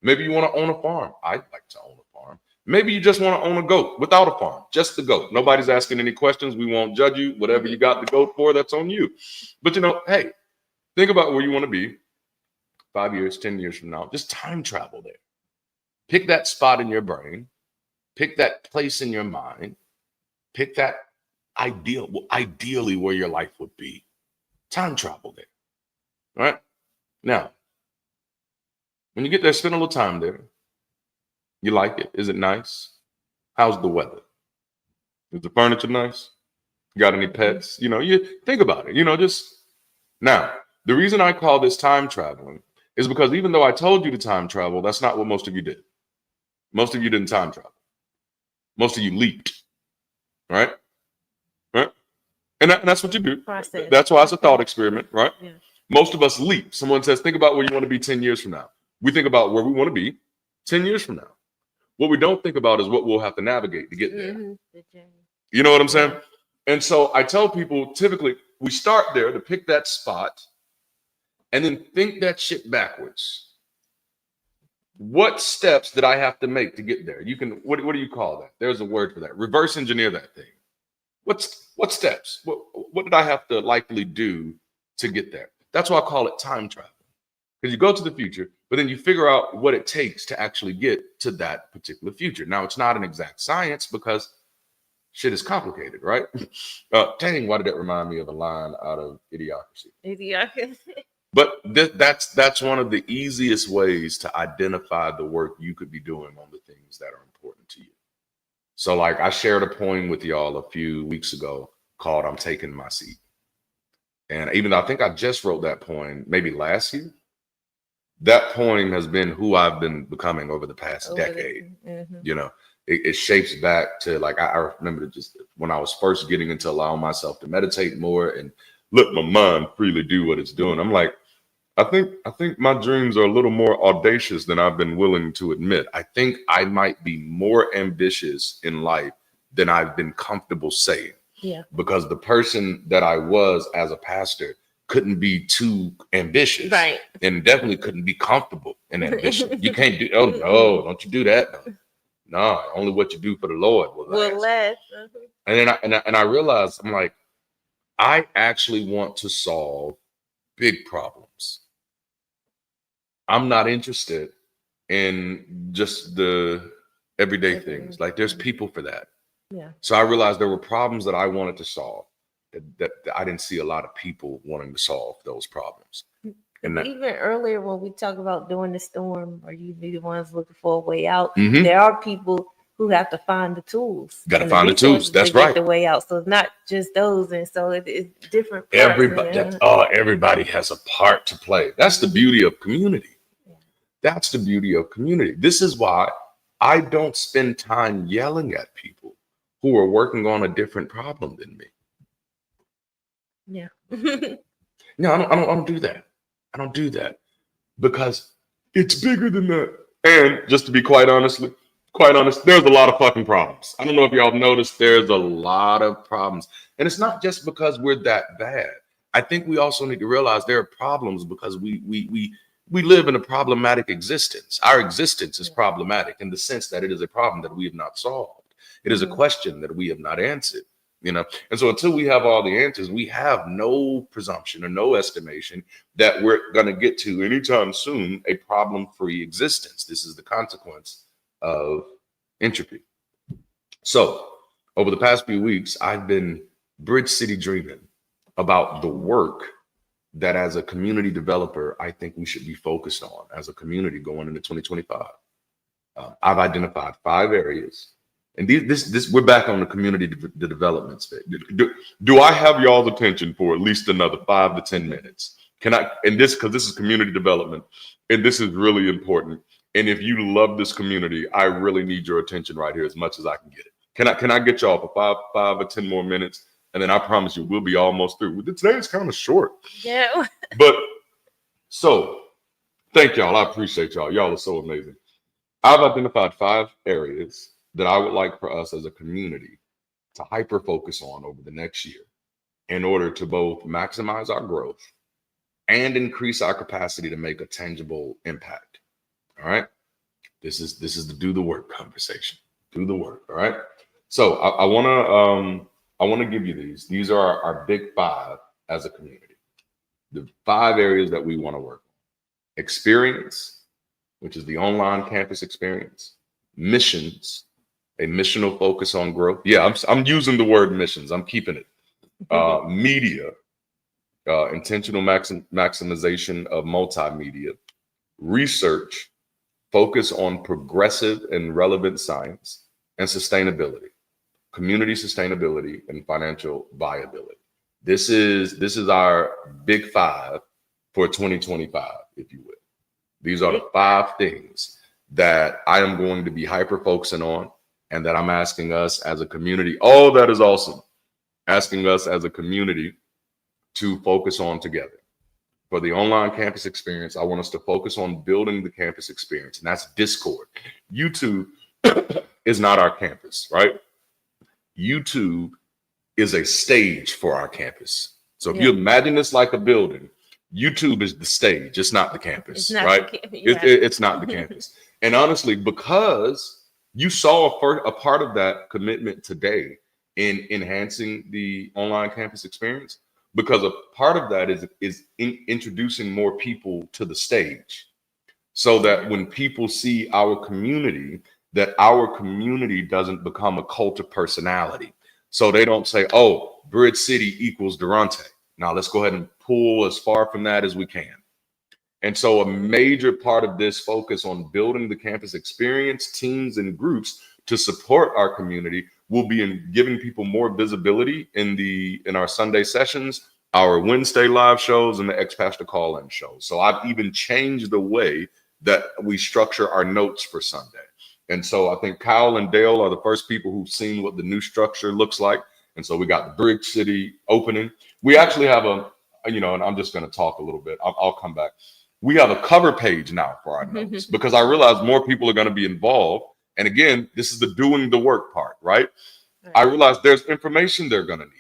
Maybe you want to own a farm. I'd like to own a farm. Maybe you just want to own a goat without a farm, just the goat. Nobody's asking any questions. We won't judge you. Whatever you got the goat for, that's on you. But hey, think about where you want to be 5 years, 10 years from now. Just time travel there. Pick that spot in your brain. Pick that place in your mind. Pick that ideally where your life would be. Time travel there. All right? Now, when you get there, spend a little time there. You like it? Is it nice? How's the weather? Is the furniture nice? You got any pets? You think about it. Just now. The reason I call this time traveling is because even though I told you to time travel, that's not what most of you did. Most of you didn't time travel. Most of you leaped. Right? Right? And that's what you do. Process. That's why it's a thought experiment, right? Yeah. Most of us leap. Someone says, think about where you want to be 10 years from now. We think about where we want to be 10 years from now. What we don't think about is what we'll have to navigate to get there. You know what I'm saying? And so I tell people, typically, we start there to pick that spot and then think that shit backwards. What steps did I have to make to get there? You can, what do you call that? There's a word for that. Reverse engineer that thing. What steps? What did I have to likely do to get there? That's why I call it time travel. Because you go to the future, but then you figure out what it takes to actually get to that particular future. Now, it's not an exact science because shit is complicated, right? Dang, why did that remind me of a line out of Idiocracy? Idiocracy. But that's one of the easiest ways to identify the work you could be doing on the things that are important to you. So like I shared a poem with y'all a few weeks ago called I'm Taking My Seat. And even though I think I just wrote that poem maybe last year, that poem has been who I've been becoming over the past decade. You know, it shapes back to like, I remember just when I was first getting into allowing myself to meditate more and let my mind freely do what it's doing. I'm like, I think my dreams are a little more audacious than I've been willing to admit. I think I might be more ambitious in life than I've been comfortable saying. Yeah. Because the person that I was as a pastor couldn't be too ambitious. Right. And definitely couldn't be comfortable in ambition. You can't do, oh no, don't you do that. No, only what you do for the Lord will last. And then I realized, I'm like, I actually want to solve big problems. I'm not interested in just the everyday things. Like there's people for that. Yeah. So I realized there were problems that I wanted to solve that I didn't see a lot of people wanting to solve those problems. And that, even earlier when we talk about doing the storm, or you be the ones looking for a way out, there are people who have to find the tools. Got to find the tools. That's to right. Get the way out. So it's not just those, and so it's different. Everybody has a part to play. That's the beauty of community. That's the beauty of community. This is why I don't spend time yelling at people who are working on a different problem than me. Yeah. No, I don't do that. I don't do that because it's bigger than that. And just to be quite honest, there's a lot of fucking problems. I don't know if y'all noticed, there's a lot of problems. And it's not just because we're that bad. I think we also need to realize there are problems because we live in a problematic existence. Our existence is problematic in the sense that it is a problem that we have not solved. It is a question that we have not answered. You know, and so until we have all the answers, we have no presumption or no estimation that we're going to get to anytime soon a problem-free existence. This is the consequence of entropy. So over the past few weeks, I've been BridgeCity dreaming about the work that as a community developer, I think we should be focused on as a community going into 2025. I've identified 5 areas. And this we're back on the community development space. Do I have y'all's attention for at least another 5 to 10 minutes? Can I? And this, because this is community development, and this is really important. And if you love this community, I really need your attention right here as much as I can get it. Can I get y'all for 5 or 10 more minutes? And then I promise you, we'll be almost through. Today is kind of short. Yeah. But so thank y'all. I appreciate y'all. Y'all are so amazing. I've identified 5 areas that I would like for us as a community to hyper focus on over the next year in order to both maximize our growth and increase our capacity to make a tangible impact. All right. This is the do the work conversation. Do the work. All right. So I want to give you these. These are our big 5 as a community. The 5 areas that we want to work on: experience, which is the online campus experience; missions, a missional focus on growth. Yeah, I'm using the word missions. I'm keeping it. Media, intentional maximization of multimedia; research, focus on progressive and relevant science; and sustainability, community sustainability and financial viability. This is our big 5 for 2025, if you will. These are the 5 things that I am going to be hyper focusing on, and that I'm asking us as a community. Oh, that is awesome. Asking us as a community to focus on together. For the online campus experience, I want us to focus on building the campus experience, and that's Discord. YouTube is not our campus, right? YouTube is a stage for our campus. So if you imagine this like a building, YouTube is the stage. It's not the campus, right? It's not the campus. And honestly, because you saw a part of that commitment today in enhancing the online campus experience, because a part of that is introducing more people to the stage, so that when people see our community, that our community doesn't become a cult of personality. So they don't say, oh, Bridge City equals Darante. Now let's go ahead and pull as far from that as we can. And so a major part of this focus on building the campus experience, teams and groups to support our community, we'll be giving people more visibility in our Sunday sessions, our Wednesday live shows, and the Ex-Pastor call-in shows. So I've even changed the way that we structure our notes for Sunday. And so I think Kyle and Dale are the first people who've seen what the new structure looks like. And so we got the BridgeCity opening. We actually have and I'm just going to talk a little bit. I'll come back. We have a cover page now for our notes because I realize more people are going to be involved. And again, this is the doing the work part, right? I realize there's information they're going to need.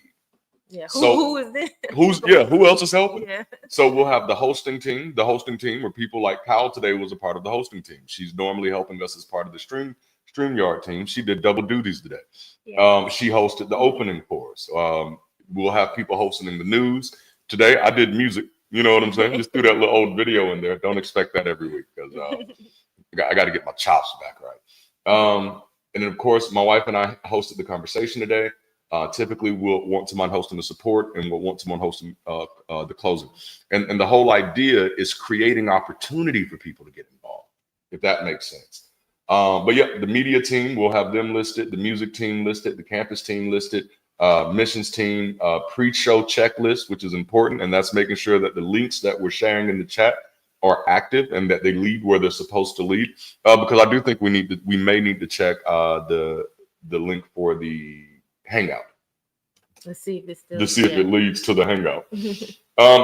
Yeah. So who is this? Who else is helping? Yeah. So we'll have the hosting team where people like Kyle today was a part of the hosting team. She's normally helping us as part of the StreamYard team. She did double duties today. Yeah. She hosted the opening for us. We'll have people hosting the news. Today I did music. You know what I'm saying? Just threw that little old video in there. Don't expect that every week because I got to get my chops back right. And then of course my wife and I hosted the conversation today. Typically, we'll want someone hosting the support and we'll want someone hosting the closing. And the whole idea is creating opportunity for people to get involved, if that makes sense. But yeah, the media team, we'll have them listed, the music team listed, the campus team listed, missions team, pre-show checklist, which is important. And that's making sure that the links that we're sharing in the chat are active and that they lead where they're supposed to lead. Because I do think we may need to check the link for the Hangout. Let's see if it leads to the Hangout.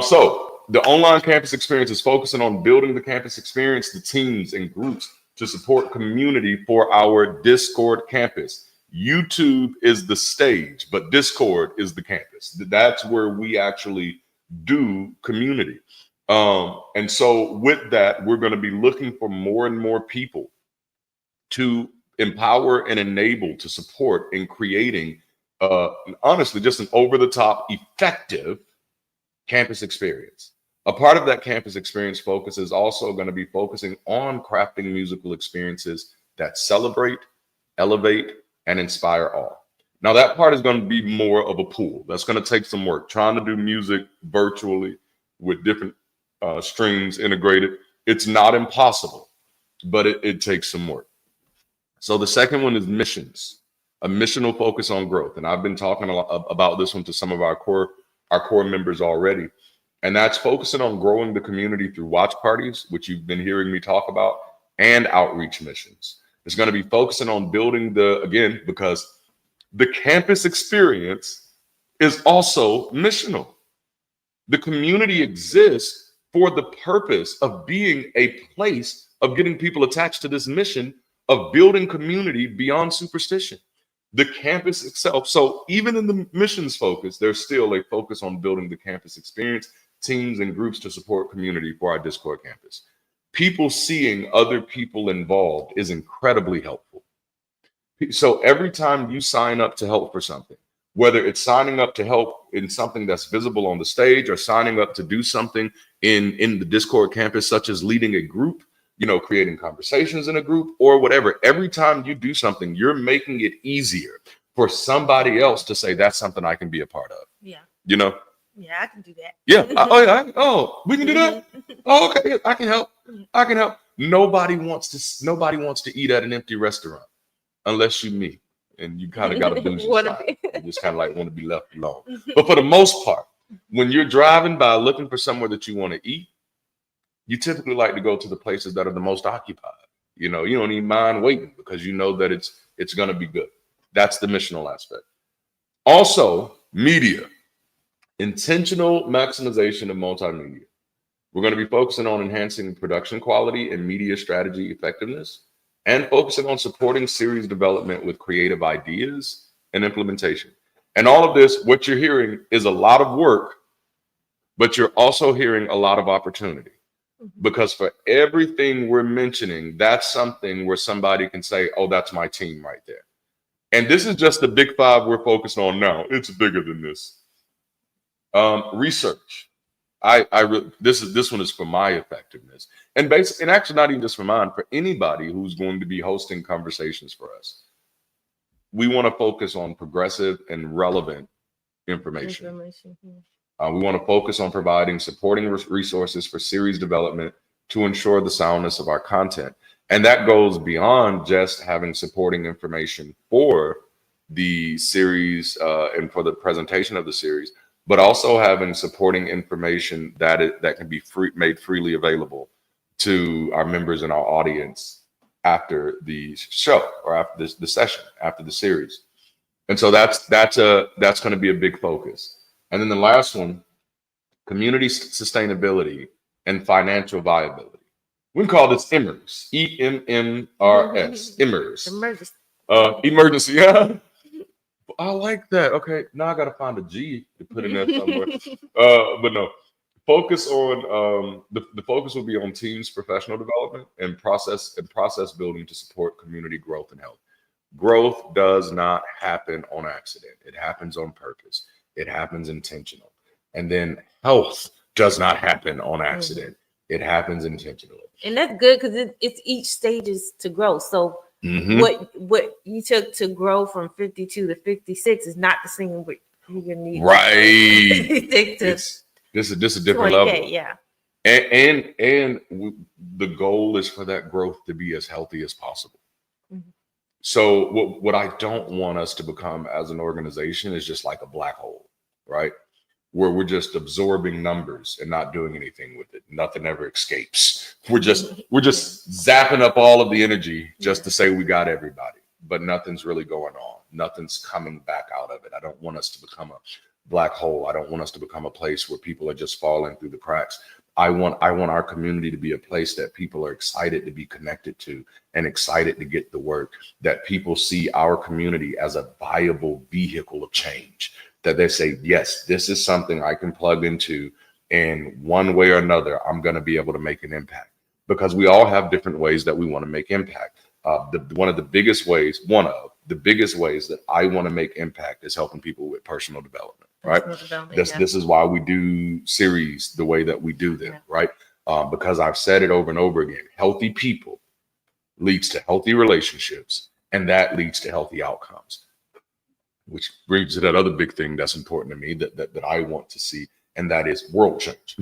So the online campus experience is focusing on building the campus experience, the teams and groups to support community for our Discord campus. YouTube is the stage, but Discord is the campus. That's where we actually do community. And so with that, we're going to be looking for more and more people to empower and enable to support in creating honestly, just an over-the-top, effective campus experience. A part of that campus experience focus is also going to be focusing on crafting musical experiences that celebrate, elevate, and inspire all. Now, that part is going to be more of a pool. That's going to take some work. Trying to do music virtually with different streams integrated, it's not impossible, but it takes some work. So the second one is missions. A missional focus on growth. And I've been talking a lot about this one to some of our core members already. And that's focusing on growing the community through watch parties, which you've been hearing me talk about, and outreach missions. It's going to be focusing on building because the campus experience is also missional. The community exists for the purpose of being a place of getting people attached to this mission of building community beyond superstition. The campus itself. So even in the missions focus, there's still a focus on building the campus experience, teams and groups to support community for our Discord campus. People seeing other people involved is incredibly helpful. So every time you sign up to help for something, whether it's signing up to help in something that's visible on the stage or signing up to do something in the Discord campus, such as leading a group, creating conversations in a group or whatever. Every time you do something, you're making it easier for somebody else to say, that's something I can be a part of. Yeah. Yeah, I can do that. Yeah. We can do that. Oh, okay. I can help. Nobody wants to eat at an empty restaurant unless you me. And you kind of got to lose your side. You just kind of like want to be left alone. But for the most part, when you're driving by looking for somewhere that you want to eat, you typically like to go to the places that are the most occupied. You don't even mind waiting because you know that it's going to be good. That's the missional aspect. Also, media, intentional maximization of multimedia. We're going to be focusing on enhancing production quality and media strategy effectiveness and focusing on supporting series development with creative ideas and implementation. And all of this, what you're hearing is a lot of work, but you're also hearing a lot of opportunity. Because for everything we're mentioning, that's something where somebody can say, oh, that's my team right there. And this is just the big five we're focused on now. It's bigger than this. Research. This one is for my effectiveness. And actually not even just for mine, for anybody who's going to be hosting conversations for us. We want to focus on progressive and relevant information. We want to focus on providing supporting resources for series development to ensure the soundness of our content. And that goes beyond just having supporting information for the series and for the presentation of the series, but also having supporting information that can be made freely available to our members and our audience after the show or after the session, after the series. And so that's going to be a big focus. And then the last one, community sustainability and financial viability. We can call this EMMERS, EMMRS, EMMERS. Emergency, yeah. I like that. Okay, now I got to find a G to put in there somewhere. But no, focus on the focus will be on teams' professional development and process building to support community growth and health. Growth does not happen on accident. It happens on purpose. It happens intentional. And then health does not happen on accident. It happens intentionally. And that's good because it's each stages to grow. So what you took to grow from 52 to 56 is not the same what you're gonna need. Right. This is a different level. Yeah. And the goal is for that growth to be as healthy as possible. So what I don't want us to become as an organization is just like a black hole, right? Where we're just absorbing numbers and not doing anything with it. Nothing ever escapes. We're just zapping up all of the energy just to say we got everybody, but nothing's really going on. Nothing's coming back out of it. I don't want us to become a black hole. I don't want us to become a place where people are just falling through the cracks. I want our community to be a place that people are excited to be connected to and excited to get the work, that people see our community as a viable vehicle of change, that they say, yes, this is something I can plug into, and one way or another, I'm going to be able to make an impact, because we all have different ways that we want to make impact. One of the biggest ways that I want to make impact is helping people with personal development. Right. This is why we do series the way that we do them. Right. Because I've said it over and over again. Healthy people leads to healthy relationships, and that leads to healthy outcomes, which brings to that other big thing that's important to me that I want to see, and that is world change.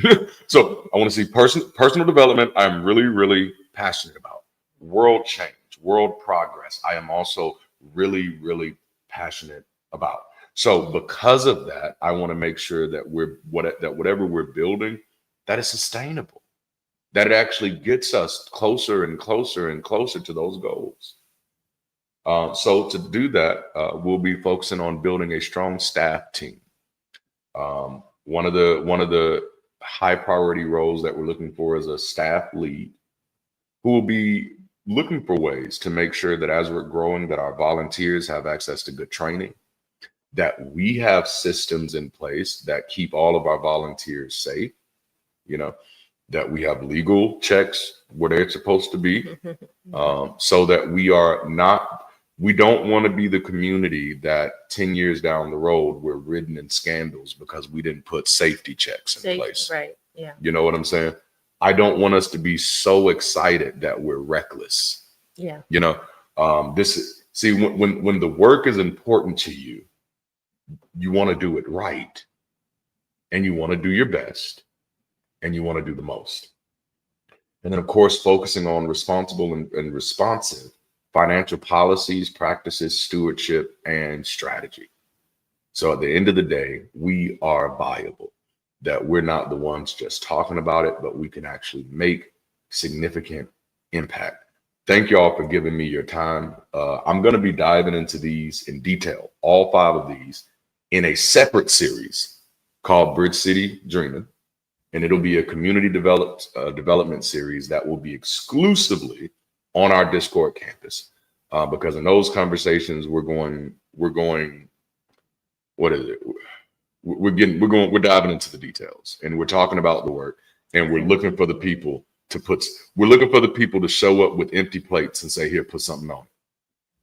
So I want to see personal development. I'm really, really passionate about world change, world progress. I am also really, really passionate about. So because of that, I want to make sure that whatever we're building, that is sustainable, that it actually gets us closer and closer and closer to those goals. So to do that, we'll be focusing on building a strong staff team. One of the high priority roles that we're looking for is a staff lead, who will be looking for ways to make sure that as we're growing, that our volunteers have access to good training, that we have systems in place that keep all of our volunteers safe, that we have legal checks where they're supposed to be, so that we don't want to be the community that 10 years down the road, we're ridden in scandals because we didn't put safety checks in place. Right. Yeah. You know what I'm saying? I don't want us to be so excited that we're reckless. Yeah. When the work is important to you, you want to do it right, and you want to do your best, and you want to do the most. And then, of course, focusing on responsible and responsive financial policies, practices, stewardship, and strategy. So at the end of the day, we are viable, that we're not the ones just talking about it, but we can actually make significant impact. Thank you all for giving me your time. I'm going to be diving into these in detail, all 5 of these, in a separate series called BridgeCity Dreaming. And it'll be a community development series that will be exclusively on our Discord campus. Because in those conversations, we're diving into the details, and we're talking about the work, and we're looking for the people to show up with empty plates and say, here, put something on.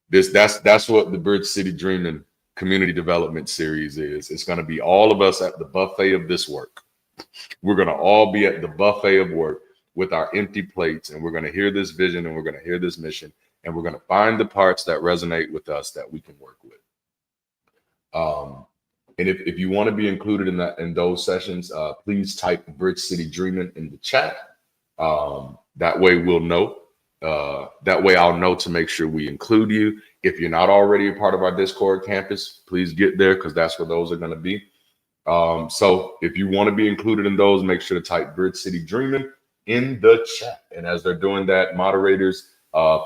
That's what the BridgeCity Dreaming Community Development Series is. It's going to be all of us at the buffet of this work. We're going to all be at the buffet of work with our empty plates, and we're going to hear this vision, and we're going to hear this mission, and we're going to find the parts that resonate with us that we can work with. And if you want to be included in those sessions, please type BridgeCity Dreaming in the chat. That way we'll know. That way I'll know to make sure we include you. If you're not already a part of our Discord campus, please get there, because that's where those are going to be. So if you want to be included in those, make sure to type Bridge City Dreaming in the chat. And as they're doing that, moderators,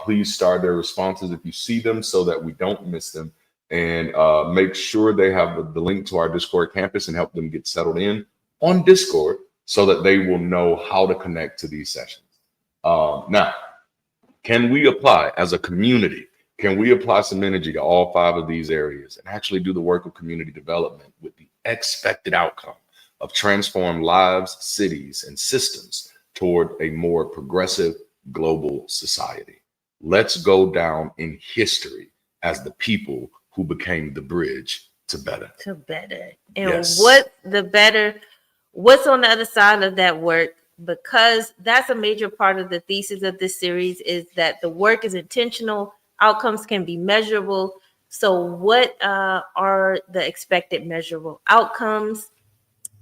please start their responses if you see them so that we don't miss them. And make sure they have the link to our Discord campus and help them get settled in on Discord so that they will know how to connect to these sessions. Now, can we apply as a community? Can we apply some energy to all 5 of these areas and actually do the work of community development with the expected outcome of transform lives, cities, and systems toward a more progressive global society? Let's go down in history as the people who became the bridge to better. To better. And Yes. what's on the other side of that work? Because that's a major part of the thesis of this series, is that the work is intentional, outcomes can be measurable. So what are the expected measurable outcomes?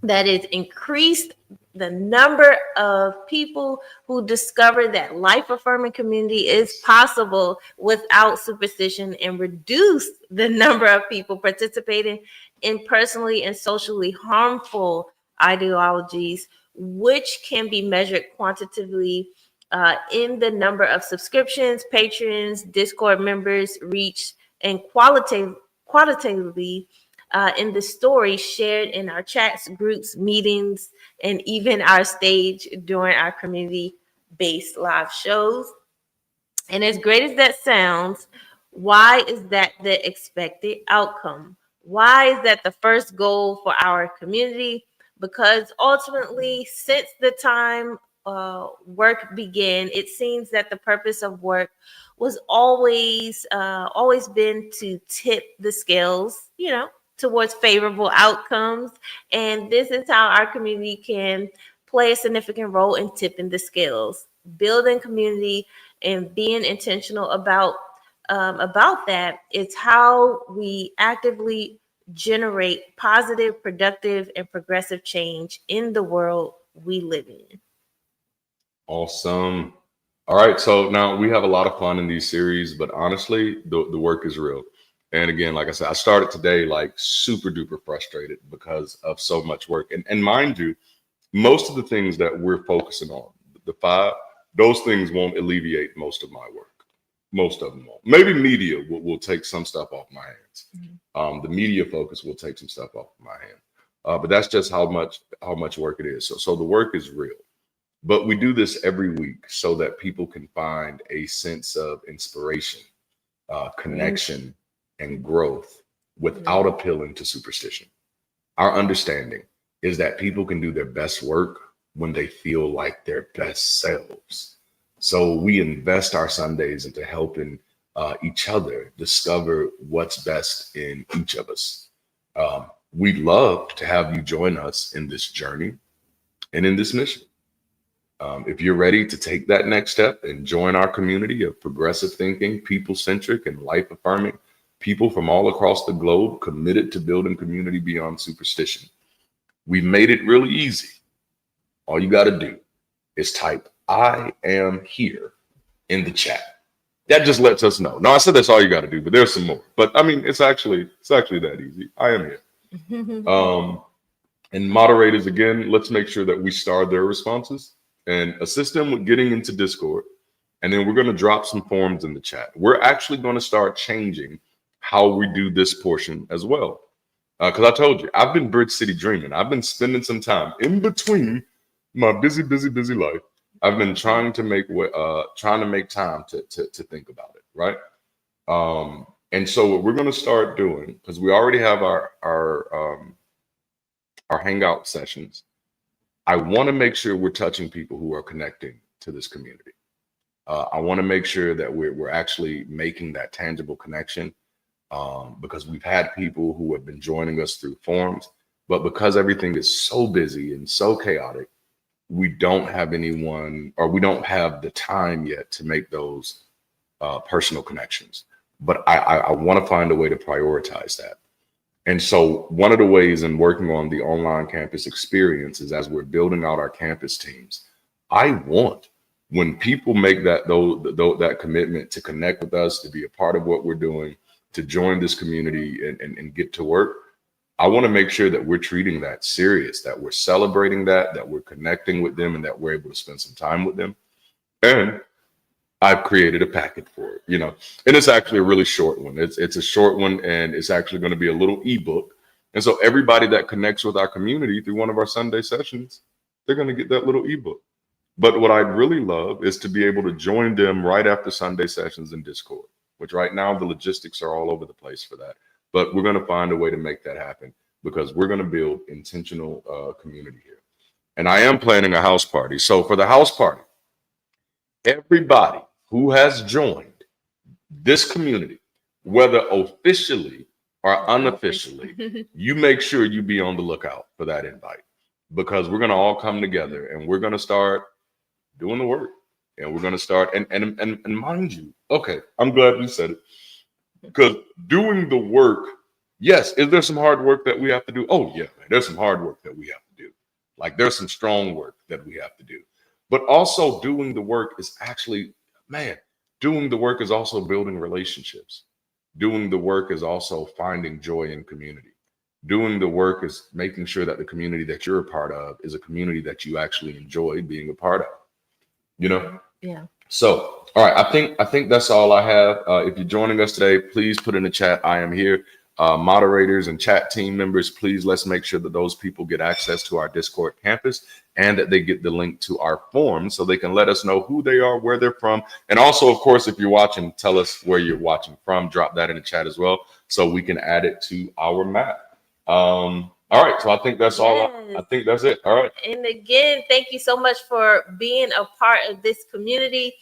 That is increased the number of people who discover that life-affirming community is possible without superstition, and reduce the number of people participating in personally and socially harmful ideologies, which can be measured quantitatively in the number of subscriptions, patrons, Discord members, reach, and qualitatively in the stories shared in our chats, groups, meetings, and even our stage during our community-based live shows. And as great as that sounds, why is that the expected outcome? Why is that the first goal for our community? Because ultimately, since the time work began, it seems that the purpose of work was always been to tip the scales, towards favorable outcomes. And this is how our community can play a significant role in tipping the scales, building community and being intentional about that. It's how we actively generate positive, productive, and progressive change in the world we live in. Awesome. All right. So now we have a lot of fun in these series, but honestly, the work is real. And again, like I said, I started today like super duper frustrated because of so much work. And mind you, most of the things that we're focusing on, the 5, those things won't alleviate most of my work. Most of them won't. Maybe media will take some stuff off my hands. Mm-hmm. The media focus will take some stuff off my hand. But that's just how much work it is. So the work is real. But we do this every week so that people can find a sense of inspiration, connection, and growth without appealing to superstition. Our understanding is that people can do their best work when they feel like their best selves. So we invest our Sundays into helping each other discover what's best in each of us. We'd love to have you join us in this journey and in this mission. If you're ready to take that next step and join our community of progressive thinking, people-centric, and life-affirming people from all across the globe committed to building community beyond superstition, we've made it really easy. All you got to do is type "I am here" in the chat. That just lets us know. No, I said that's all you got to do, but there's some more. But I mean, it's actually that easy. I am here. And moderators, again, let's make sure that we star their responses and assist them with getting into Discord. And then we're going to drop some forms in the chat. We're actually going to start changing how we do this portion as well. Because I told you, I've been Bridge City dreaming. I've been spending some time in between my busy life. I've been trying to make time to think about it, right? And so what we're going to start doing, because we already have our hangout sessions, I want to make sure we're touching people who are connecting to this community. I want to make sure that we're actually making that tangible connection, because we've had people who have been joining us through forums, but because everything is so busy and so chaotic, we don't have anyone, or we don't have the time yet to make those personal connections. But I want to find a way to prioritize that. And so one of the ways in working on the online campus experience is, as we're building out our campus teams, I want When people make that commitment to connect with us, to be a part of what we're doing, to join this community and get to work, I want to make sure that we're treating that serious, that we're celebrating that we're connecting with them, and that we're able to spend some time with them. And I've created a packet for it, you know, and it's actually a really short one. It's a short one, and it's actually going to be a little ebook. And so everybody that connects with our community through one of our Sunday sessions, they're going to get that little ebook. But what I'd really love is to be able to join them right after Sunday sessions in Discord, which right now the logistics are all over the place for that. But we're going to find a way to make that happen, because we're going to build intentional community here. And I am planning a house party. So for the house party, everybody who has joined this community, whether officially or unofficially, you make sure you be on the lookout for that invite, because we're going to all come together and we're going to start doing the work, and we're going to start and mind you, okay, I'm glad you said it, because doing the work, yes, is there some hard work that we have to do? Oh yeah, man, there's some hard work that we have to do. Like there's some strong work that we have to do. But also doing the work is actually, man, doing the work is also building relationships. Doing the work is also finding joy in community. Doing the work is making sure that the community that you're a part of is a community that you actually enjoy being a part of. You know? Yeah. So, all right, I think that's all I have. If you're joining us today, please put in the chat, I am here. Moderators and chat team members, please let's make sure that those people get access to our Discord campus, and that they get the link to our form so they can let us know who they are, where they're from. And also, of course, if you're watching, tell us where you're watching from. Drop that in the chat as well so we can add it to our map. All right, so I think that's all. I think that's it. All right. And again, thank you so much for being a part of this community.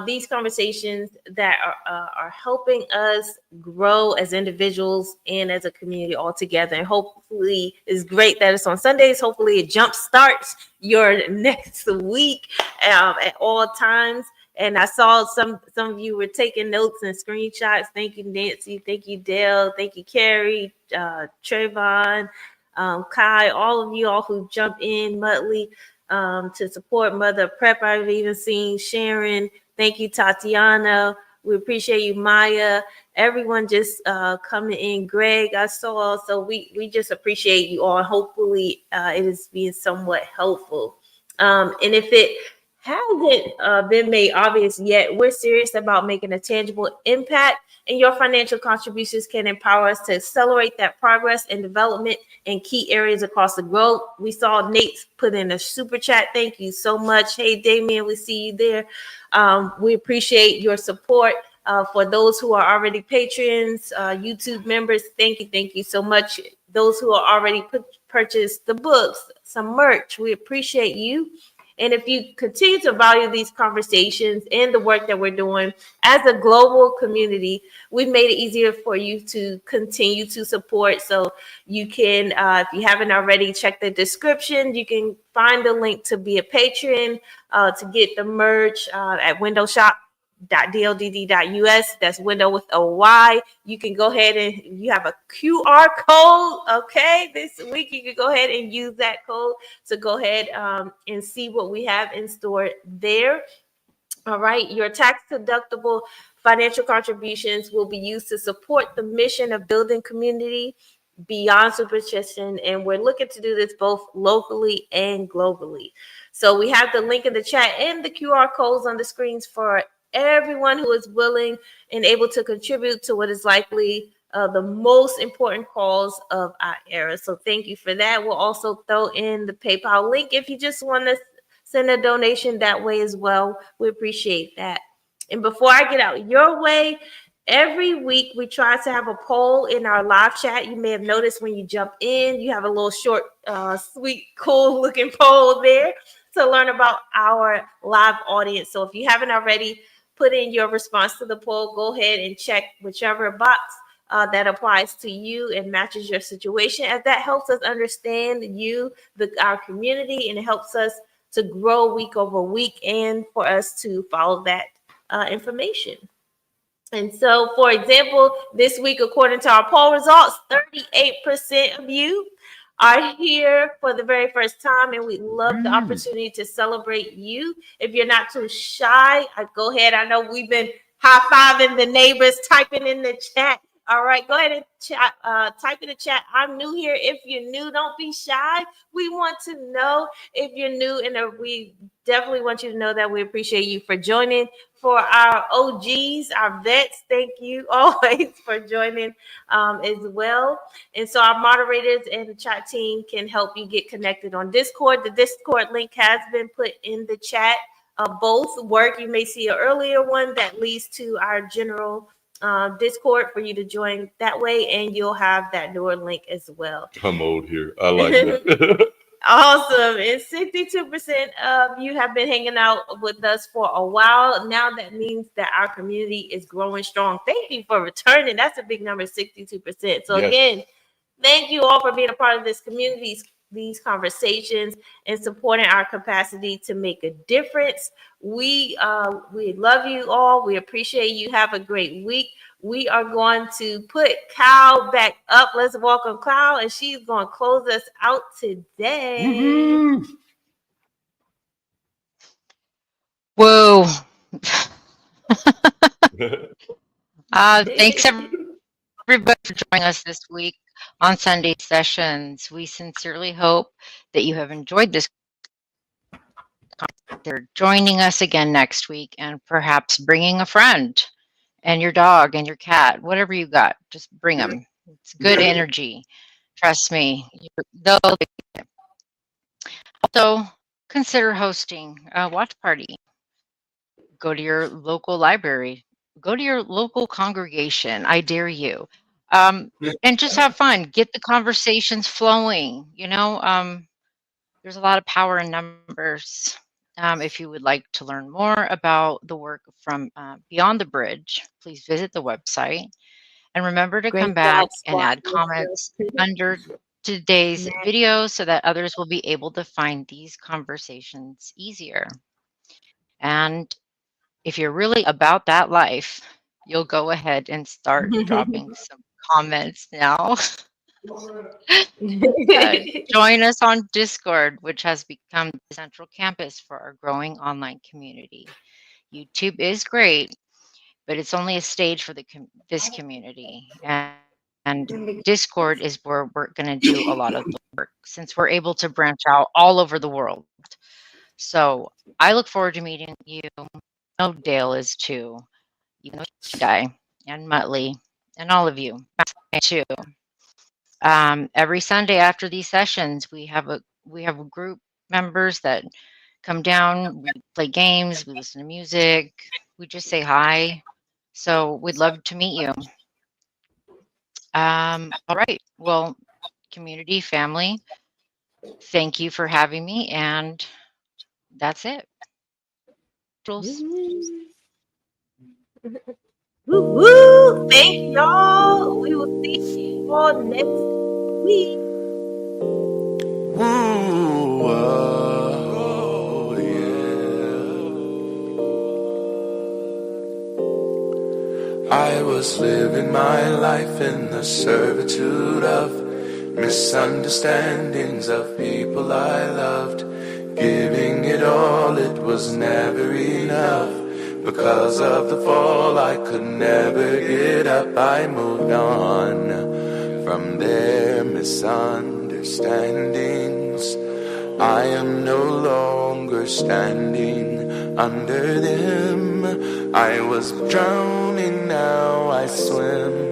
These conversations that are helping us grow as individuals and as a community all together. And hopefully it's great that it's on Sundays. Hopefully it jump starts your next week at all times. And I saw some of you were taking notes and screenshots. Thank you, Nancy. Thank you, Dale. Thank you, Carrie, Trayvon, Kai, all of you all who jump in, Muttley, to support Mother Prep. I've even seen Sharon. Thank you, Tatiana. We appreciate you, Maya. Everyone just coming in. Greg, I saw. So we just appreciate you all. Hopefully it is being somewhat helpful. And if it hasn't been made obvious yet, we're serious about making a tangible impact, and your financial contributions can empower us to accelerate that progress and development in key areas across the globe. We saw Nate put in a super chat. Thank you so much. Hey, Damien, we see you there. We appreciate your support. For those who are already patrons, YouTube members, thank you so much. Those who are already purchased the books, some merch, we appreciate you. And if you continue to value these conversations and the work that we're doing as a global community, we've made it easier for you to continue to support. So you can, if you haven't already, check the description. You can find the link to be a patron, to get the merch at windowshop.dldd.us. That's window with a Y. You can go ahead and you have a QR code. Okay, this week you can go ahead and use that code to go ahead and see what we have in store there. All right, your tax deductible financial contributions will be used to support the mission of building community beyond superstition, and we're looking to do this both locally and globally. So we have the link in the chat and the QR codes on the screens for everyone who is willing and able to contribute to what is likely the most important cause of our era. So thank you for that. We'll also throw in the PayPal link if you just want to send a donation that way as well. We appreciate that. And before I get out your way, every week we try to have a poll in our live chat. You may have noticed when you jump in, you have a little short, sweet, cool looking poll there to learn about our live audience. So if you haven't already put in your response to the poll, go ahead and check whichever box that applies to you and matches your situation, as that helps us understand our community, and it helps us to grow week over week and for us to follow that information. And so, for example, this week, according to our poll results, 38% of you are here for the very first time, and we love the opportunity to celebrate you. If you're not too shy, go ahead. I know we've been high-fiving the neighbors, typing in the chat. All right, go ahead and chat, type in the chat. I'm new here. If you're new, don't be shy. We want to know if you're new, and we definitely want you to know that we appreciate you for joining. For our OGs, our vets, thank you always for joining as well. And so our moderators and the chat team can help you get connected on Discord. The Discord link has been put in the chat. Both work. You may see an earlier one that leads to our general Discord for you to join that way, and you'll have that newer link as well. I'm old here. I like that. Awesome. And 62% of you have been hanging out with us for a while. Now that means that our community is growing strong. Thank you for returning. That's a big number, 62%. So again, thank you all for being a part of this community, these conversations, and supporting our capacity to make a difference. We love you all. We appreciate you. Have a great week. We are going to put Cal back up. Let's welcome Cal, and she's going to close us out today. Mm-hmm. Whoa. Thanks everybody for joining us this week on Sunday Sessions. We sincerely hope that you have enjoyed this. They're joining us again next week, and perhaps bringing a friend and your dog and your cat, whatever you got, just bring them. It's good energy. Trust me. Also, consider hosting a watch party. Go to your local library. Go to your local congregation. I dare you. And just have fun. Get the conversations flowing. There's a lot of power in numbers. If you would like to learn more about the work from Beyond the Bridge, please visit the website. And remember to come back and add comments under today's video so that others will be able to find these conversations easier. And if you're really about that life, you'll go ahead and start dropping some comments now. Join us on Discord, which has become the central campus for our growing online community. YouTube is great, but it's only a stage for this community. And Discord is where we're going to do a lot of the work, since we're able to branch out all over the world. So I look forward to meeting you. Oh, Dale is too. You know, Guy and Muttley and all of you too. Every Sunday after these sessions, we have a group members that come down. We play games. We listen to music. We just say hi. So we'd love to meet you. All right. Well, community, family, thank you for having me, and that's it. Woo-woo. Thank y'all. We will see you all next week. Woo, oh, yeah. I was living my life in the servitude of misunderstandings of people I loved. Giving it all, it was never enough. Because of the fall, I could never get up. I moved on from their misunderstandings. I am no longer standing under them. I was drowning, now I swim.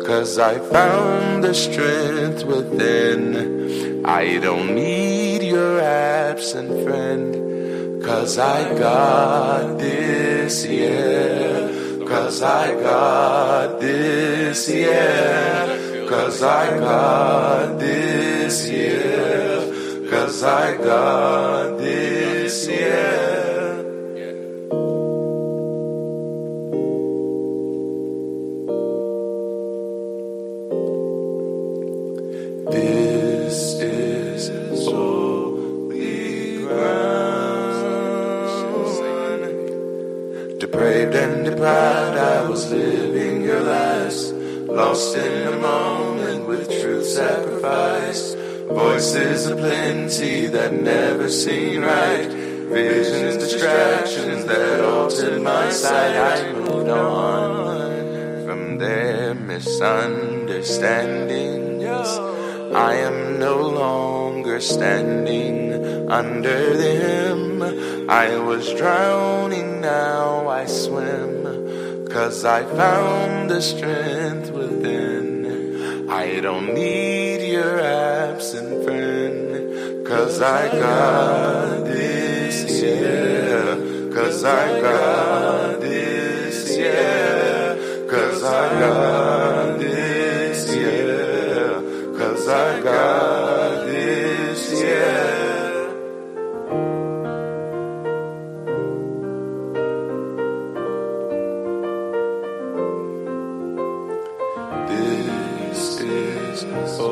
'Cause I found the strength within. I don't need your absent friend. 'Cause I got this, yeah. 'Cause I got this, yeah. 'Cause I got this, yeah. 'Cause I got this, yeah. This is holy ground. Depraved and deprived, I was living your lives. Lost in a moment with truth sacrificed. Voices aplenty that never seen right. Visions, distractions that altered my sight. I moved on from their misunderstandings. I am no longer standing under them. I was drowning, now I swim, 'cause I found the strength within. I don't need your absent friend, 'cause I got this, yeah. 'Cause I got this, yeah. 'Cause I got this, yeah. 'Cause I got this, yeah. This is so